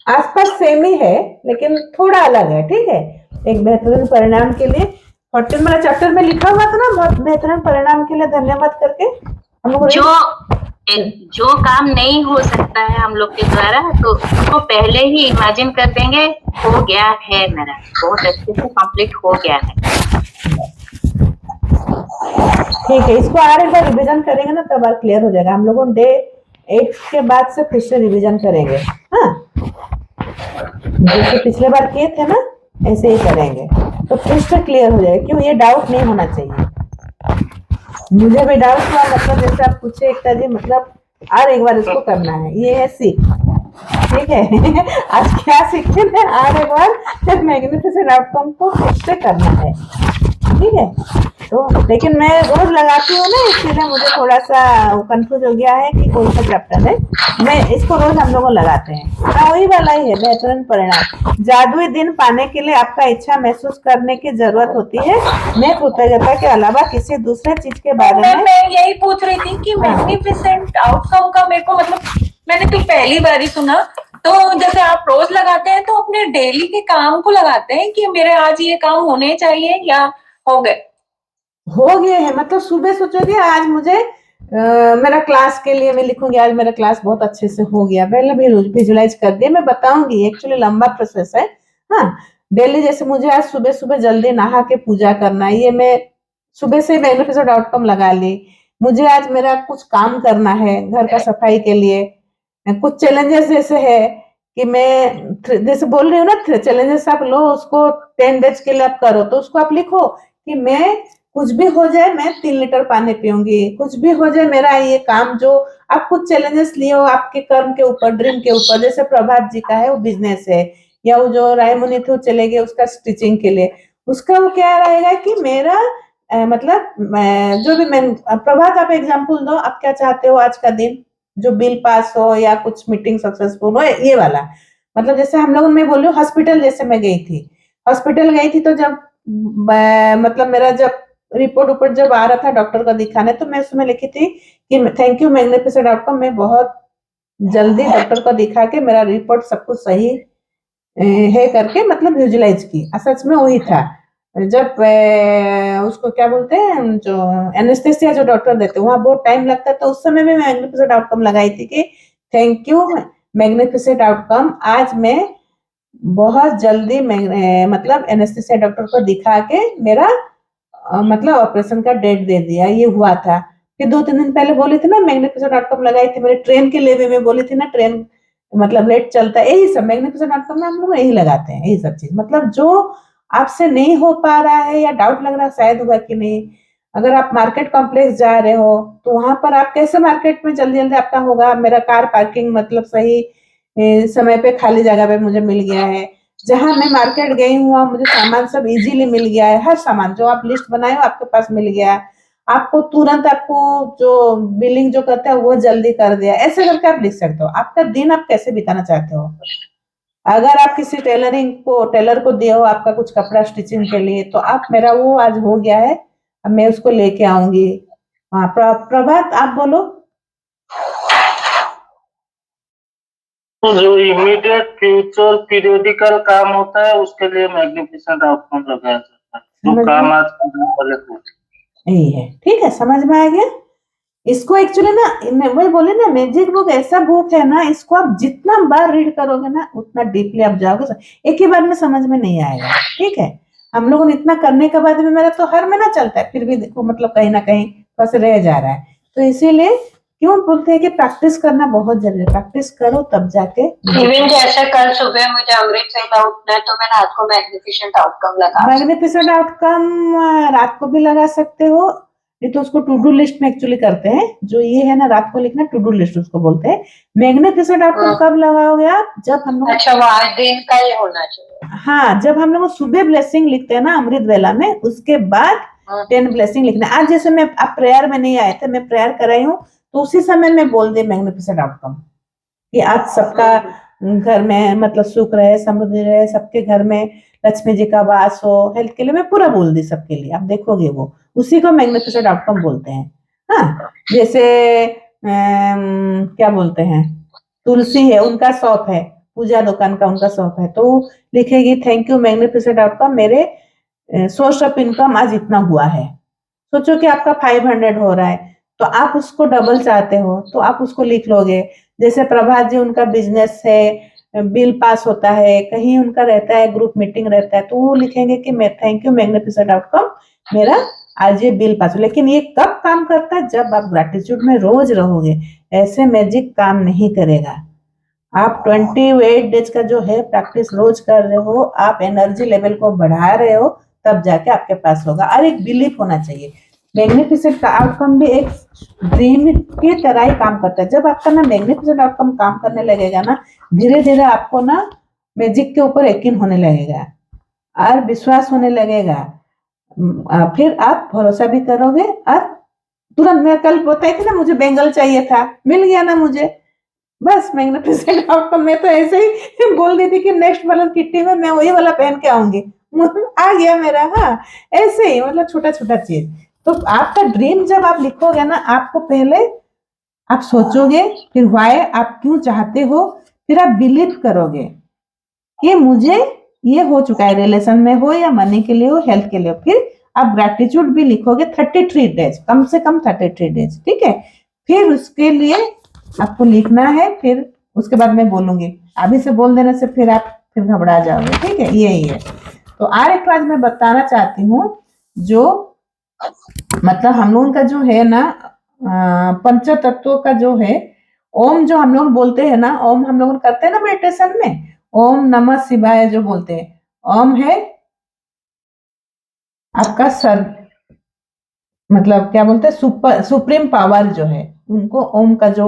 आसपास सेम ही है लेकिन थोड़ा अलग है, ठीक है। एक बेहतरीन परिणाम के लिए 14 वाला चैप्टर में लिखा हुआ था ना, बहुत बेहतरीन परिणाम के लिए धन्यवाद करके हम लोग जो काम नहीं हो सकता है हम लोग के द्वारा तो उसको पहले ही इमेजिन कर देंगे, हो गया है मेरा, बहुत अच्छे से कंप्लीट हो गया है। ठीक है, इसको और एक बार रिवीजन करेंगे ना तब और क्लियर हो जाएगा। हम लोगों डे 8 के बाद से फिर से रिवीजन करेंगे, हाँ जैसे पिछले बार किए थे ना ऐसे ही करेंगे तो फिर से क्लियर हो जाएगा, क्यों ये डाउट नहीं होना चाहिए। मुझे भी डाउट हुआ, मतलब जैसे आप पूछे एकता जी, मतलब और एक बार इसको करना है, ये है सीख, ठीक है आज क्या सीखे थे, और एक बार मैग्निफिसेंट आउटकम को फिर से करना है, ठीक है। तो लेकिन मैं रोज लगाती हूँ ना, इसलिए मुझे थोड़ा सा कंफ्यूज हो गया है कि कौन सा चैप्टर है। मैं इसको रोज हम लोग लगाते हैं, हाँ वही वाला ही है बेहतरीन परिणाम। जादुई दिन पाने के लिए आपका इच्छा महसूस करने की जरूरत होती है, मैं कृतज्ञता के अलावा किसी दूसरे चीज के बारे में। मैं यही पूछ रही थी कि मैग्निफिसेंट आउटकम का मेरे को मतलब मैंने तो पहली बार ही सुना, तो जैसे आप रोज लगाते हैं तो अपने डेली के काम को लगाते हैं कि मेरे आज ये काम होने चाहिए या हो गए? हो गए हैं, मतलब सुबह सोचोगे आज मुझे मेरा क्लास के लिए मैं लिखूंगी आज मेरा क्लास बहुत अच्छे से हो गया, पहले भी विजुलाइज कर दिया, मैं बताऊंगी एक्चुअली लंबा प्रोसेस है। हाँ डेली जैसे मुझे आज सुबह सुबह जल्दी नहा के पूजा करना है, ये मैं सुबह से मैग्निफिसेंट आउटकम लगा ली। मुझे आज मेरा कुछ काम करना है घर का सफाई के लिए, कुछ चैलेंजेस जैसे है कि मैं जैसे बोल रही हूँ ना, चैलेंजेस आप लो उसको 10 डेज के लिए आप करो, तो उसको आप लिखो कि मैं कुछ भी हो जाए मैं 3 लीटर पानी पीऊंगी, कुछ भी हो जाए मेरा ये काम, जो आप कुछ चैलेंजेस लिए हो आपके कर्म के ऊपर, ड्रीम के ऊपर, जैसे प्रभात जी का है वो बिजनेस है, या वो जो रायमुनि थे वो चले गए उसका स्टिचिंग के लिए, उसका वो क्या रहेगा कि मेरा मतलब जो भी मैं, प्रभात आप एग्जाम्पल दो, आप क्या चाहते हो आज का दिन, जो बिल पास हो या कुछ मीटिंग सक्सेसफुल हो, ये वाला। मतलब जैसे हम लोग, मैं बोल रही हूँ हॉस्पिटल, जैसे मैं गई थी, हॉस्पिटल गई थी तो जब मतलब मेरा जब रिपोर्ट ऊपर जब आ रहा था डॉक्टर को दिखाने, तो मैं उसमें लिखी थी कि थैंक यू मैग्निफिसेंट आउटकम, मैं बहुत जल्दी डॉक्टर को दिखा के मेरा रिपोर्ट सब कुछ सही है करके मतलब विजुलाइज की, सच में वही था। जब उसको क्या बोलते हैं जो एनेस्थेसिया जो डॉक्टर देते हैं वहाँ बहुत टाइम लगता है, तो उस समय में मैग्निफिसेंट आउटकम लगाई थी कि थैंक यू मैग्निफिसेंट आउटकम। आज मैं बहुत जल्दी मतलब एनेस्थेसिया डॉक्टर को दिखा के मेरा मतलब ऑपरेशन का डेट दे दिया, ये हुआ था। फिर 2-3 दिन पहले बोली थी ना मैग्निफिसेंट आउटकम लगाई थी, मेरे ट्रेन के लेवे में बोली थी ना, ट्रेन मतलब लेट चलता है, यही सब मैग्निफिसेंट आउटकम में हम लोग यही लगाते हैं, यही सब चीज। मतलब जो आपसे नहीं हो पा रहा है या डाउट लग रहा है शायद हुआ कि नहीं, अगर आप मार्केट कॉम्प्लेक्स जा रहे हो तो वहां पर आप कैसे मार्केट में जल्दी जल्दी आपका होगा। मेरा कार पार्किंग मतलब सही समय पे खाली जगह पे मुझे मिल गया है। जहां मैं मार्केट गई हूँ मुझे सामान सब इजीली मिल गया है, हर सामान जो आप लिस्ट बनाए हो आपके पास मिल गया। आपको तुरंत आपको जो बिलिंग जो करता है वो जल्दी कर दिया। ऐसे करके आप लिख सकते हो आपका दिन आप कैसे बिताना चाहते हो। अगर आप किसी टेलर को दिए हो आपका कुछ कपड़ा स्टिचिंग के लिए, तो आप मेरा वो आज हो गया है, अब मैं उसको लेके आऊंगी। हाँ प्रभात आप बोलो। तो जो इमीडिएट फ्यूचर पीरियडिकल काम होता है उसके लिए मैग्निफिसेंट आउटकम लगाया जाता है, जो समझ काम में आज करने वाले हो। यही है, ठीक है, समझ में आ गया। इसको एक्चुअली ना वही बोले ना, मैजिक बुक ऐसा बुक है ना, इसको आप जितना बार रीड करोगे ना उतना डीपली आप जाओगे, एक ही बार में समझ में नहीं आएगा। ठीक है, हम लोगों ने इतना करने के बाद भी मेरा तो हर महीना चलता है, फिर भी देखो मतलब कहीं ना कहीं फंस रह जा रहा है। तो इसीलिए क्यों बोलते हैं कि प्रैक्टिस करना बहुत जरूरी है, प्रैक्टिस करो तब जाके। इवन जैसे कल सुबह मुझे अमृत वेला उठना है तो मैं रात को मैग्निफिसेंट आउटकम लगा मैग्निफिसेंट आउटकम रात को भी लगा सकते हो, नहीं तो उसको टू डू लिस्ट में एक्चुअली करते हैं, जो ये है ना रात को लिखना, टू डू लिस्ट उसको बोलते हैं। मैग्निफिसेंट आउटकम कब लगाओगे आप, जब हम लोग, अच्छा वो आज दिन का ही होना चाहिए। हाँ जब हम लोग सुबह ब्लेसिंग लिखते हैं ना अमृत वेला में, उसके बाद 10 ब्लेसिंग लिखना। आज जैसे मैं आप प्रेयर में नहीं आए थे, मैं प्रेयर कराई हूँ तो उसी समय मैं बोल दी मैग्निफिसेंट आउटकम कि आज सबका घर में मतलब सुख रहे, समृद्धि रहे, सबके घर में लक्ष्मी जी का वास हो, हेल्थ के लिए मैं पूरा बोल दी सबके लिए। आप देखोगे वो उसी को मैग्निफिसेंट आउटकम बोलते हैं। हाँ जैसे क्या बोलते हैं, तुलसी है उनका शॉप है, पूजा दुकान का उनका शॉप है, तो लिखेगी थैंक यू मैग्निफिसेंट आउटकम, मेरे सोर्स ऑफ इनकम आज इतना हुआ है। सोचो कि आपका 500 हो रहा है तो आप उसको डबल चाहते हो तो आप उसको लिख लोगे। जैसे प्रभात जी उनका बिजनेस है, बिल पास होता है, कहीं उनका रहता है ग्रुप मीटिंग रहता है, तो वो लिखेंगे कि मैं थैंक यू मैग्निफिसेंट आउटकम, मेरा आज ये बिल पास। लेकिन ये कब काम करता है, जब आप ग्रेटिट्यूड में रोज रहोगे। ऐसे मैजिक काम नहीं करेगा। आप 28 डेज का जो है प्रैक्टिस रोज कर रहे हो, आप एनर्जी लेवल को बढ़ा रहे हो, तब जाके आपके पास होगा। और एक बिलीफ होना चाहिए। मैग्निफिसेंट का आउटकम भी एक ड्रीम की तरह ही काम करता है। जब आपका ना मैग्निफिसेंट आउटकम काम करने लगेगा ना, धीरे धीरे आपको ना मैजिक के ऊपर यकीन होने लगेगा और विश्वास होने लगेगा। फिर आप भरोसा भी करोगे और तुरंत, मैं कल बताई थी ना मुझे बेंगल चाहिए था, मिल गया ना मुझे, बस मैग्निफिसेंट आउटकम। मैं तो ऐसे ही बोल दी थी कि नेक्स्ट वाला किट्टी में मैं वही वाला पहन के आऊंगी, आ गया मेरा। हाँ ऐसे ही मतलब छोटा छोटा चीज। तो आपका ड्रीम जब आप लिखोगे ना, आपको पहले आप सोचोगे, फिर वाई आप क्यों चाहते हो, फिर आप बिलीव करोगे कि मुझे ये हो चुका है, रिलेशन में हो या मनी के लिए हो, हेल्थ के लिए हो। फिर आप ग्रेटिट्यूड भी लिखोगे 33 डेज, कम से कम 33 डेज। ठीक है, फिर उसके लिए आपको लिखना है, फिर उसके बाद मैं बोलूंगी, अभी से बोल देने से फिर आप फिर घबरा जाओगे। ठीक है, यही है। तो और एक बात मैं बताना चाहती हूँ, जो मतलब हम लोगों का जो है ना पंच तत्वों का जो है, ओम जो हम लोग बोलते हैं ना, ओम हम लोग करते हैं ना मेडिटेशन में, ओम नमः शिवाय जो बोलते हैं, ओम है आपका सर, मतलब क्या बोलते हैं, सुप्रीम पावर जो है, उनको ओम का जो,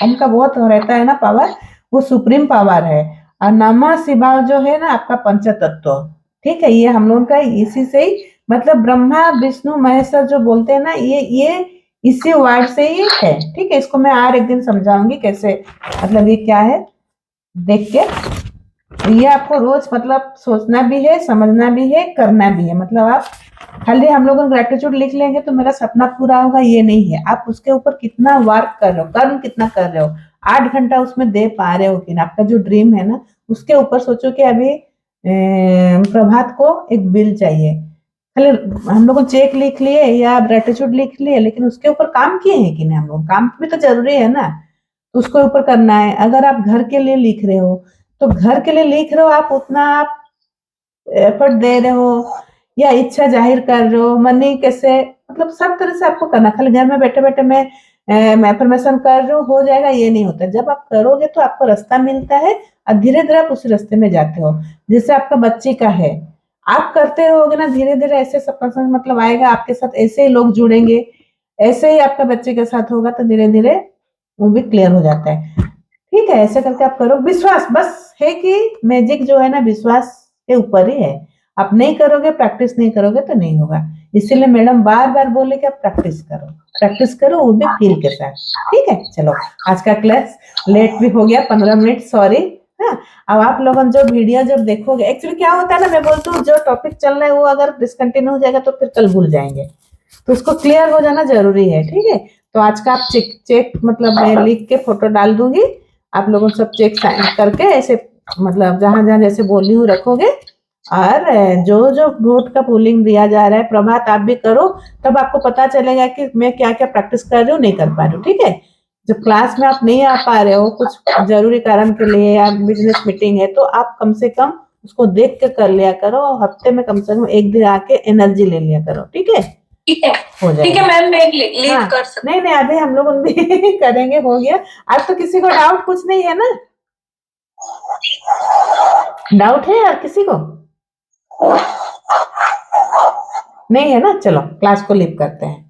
ओम का बहुत रहता है ना पावर, वो सुप्रीम पावर है। और नमः शिवाय जो है ना आपका पंच तत्व। ठीक है, ये हम लोग का इसी से ही मतलब ब्रह्मा विष्णु महेश्वर जो बोलते हैं ना, ये इसी वर्ड से ही है। ठीक है, इसको मैं और एक दिन समझाऊंगी कैसे, मतलब ये क्या है देख के। तो ये आपको रोज मतलब सोचना भी है, समझना भी है, करना भी है। मतलब आप खाली हम लोग ग्रेटिट्यूड लिख लेंगे तो मेरा सपना पूरा होगा, ये नहीं है। आप उसके ऊपर कितना वर्क कर रहे हो, कर्म कितना कर रहे हो, 8 घंटा उसमें दे पा रहे हो कि ना, आपका जो ड्रीम है ना उसके ऊपर सोचो कि अभी प्रभात को एक बिल चाहिए, खाली हम लोग चेक लिख लिए या ग्रेटिट्यूड लिख लिए, लेकिन उसके ऊपर काम किए हैं कि नहीं, हम लोग काम भी तो जरूरी है ना। तो उसको ऊपर करना है। अगर आप घर के लिए लिख रहे हो तो घर के लिए लिख रहे हो, आप उतना आप एफर्ट दे रहे हो या इच्छा जाहिर कर रहे हो, मनी कैसे, मतलब सब तरह से आपको करना। खाली घर में बैठे बैठे मैं एफर्मेशन कर रही हूँ हो जाएगा, ये नहीं होता। जब आप करोगे तो आपको रास्ता मिलता है और धीरे धीरे आप उस रास्ते में जाते हो। जैसे आपका बच्ची का है, आप करते रहोगे ना, धीरे धीरे ऐसे सब पसंद मतलब आएगा आपके साथ, ऐसे ही लोग जुड़ेंगे, ऐसे ही आपका बच्चे के साथ होगा तो धीरे धीरे वो भी क्लियर हो जाता है। ठीक है, ऐसे करके आप करो। विश्वास बस है कि मैजिक जो है ना विश्वास के ऊपर ही है। आप नहीं करोगे, प्रैक्टिस नहीं करोगे तो नहीं होगा। इसीलिए मैडम बार बार बोले कि आप प्रैक्टिस करो वो भी फील के साथ। ठीक है, चलो आज का क्लास लेट भी हो गया 15 मिनट, सॉरी। हाँ, अब आप लोगों जो वीडियो जब देखोगे, एक्चुअली क्या होता है ना, मैं बोलती हूँ जो टॉपिक चल रहा है वो अगर डिसकंटिन्यू हो जाएगा तो फिर कल भूल जाएंगे, तो उसको क्लियर हो जाना जरूरी है। ठीक है, तो आज का आप चेक मतलब मैं लिख के फोटो डाल दूंगी, आप लोगों सब चेक करके ऐसे मतलब जहां जहां जैसे बोली हूँ रखोगे। और जो जो वोट का पोलिंग दिया जा रहा है, प्रभात आप भी करो, तब आपको पता चलेगा कि मैं क्या क्या प्रैक्टिस कर रही हूँ, नहीं कर पा रही हूँ। ठीक है, जब क्लास में आप नहीं आ पा रहे हो कुछ जरूरी कारण के लिए या बिजनेस मीटिंग है, तो आप कम से कम उसको देख के कर लिया करो, और हफ्ते में कम से कम एक दिन आके एनर्जी ले लिया करो। ठीक है, ठीक है, हो ठीक जाएगा। है मैम, मैं लीव हाँ, कर सकती नहीं नहीं अभी हम लोग भी करेंगे, हो गया। आज तो किसी को डाउट कुछ नहीं है ना? डाउट है यार किसी को? नहीं है ना? चलो क्लास को लीव करते हैं।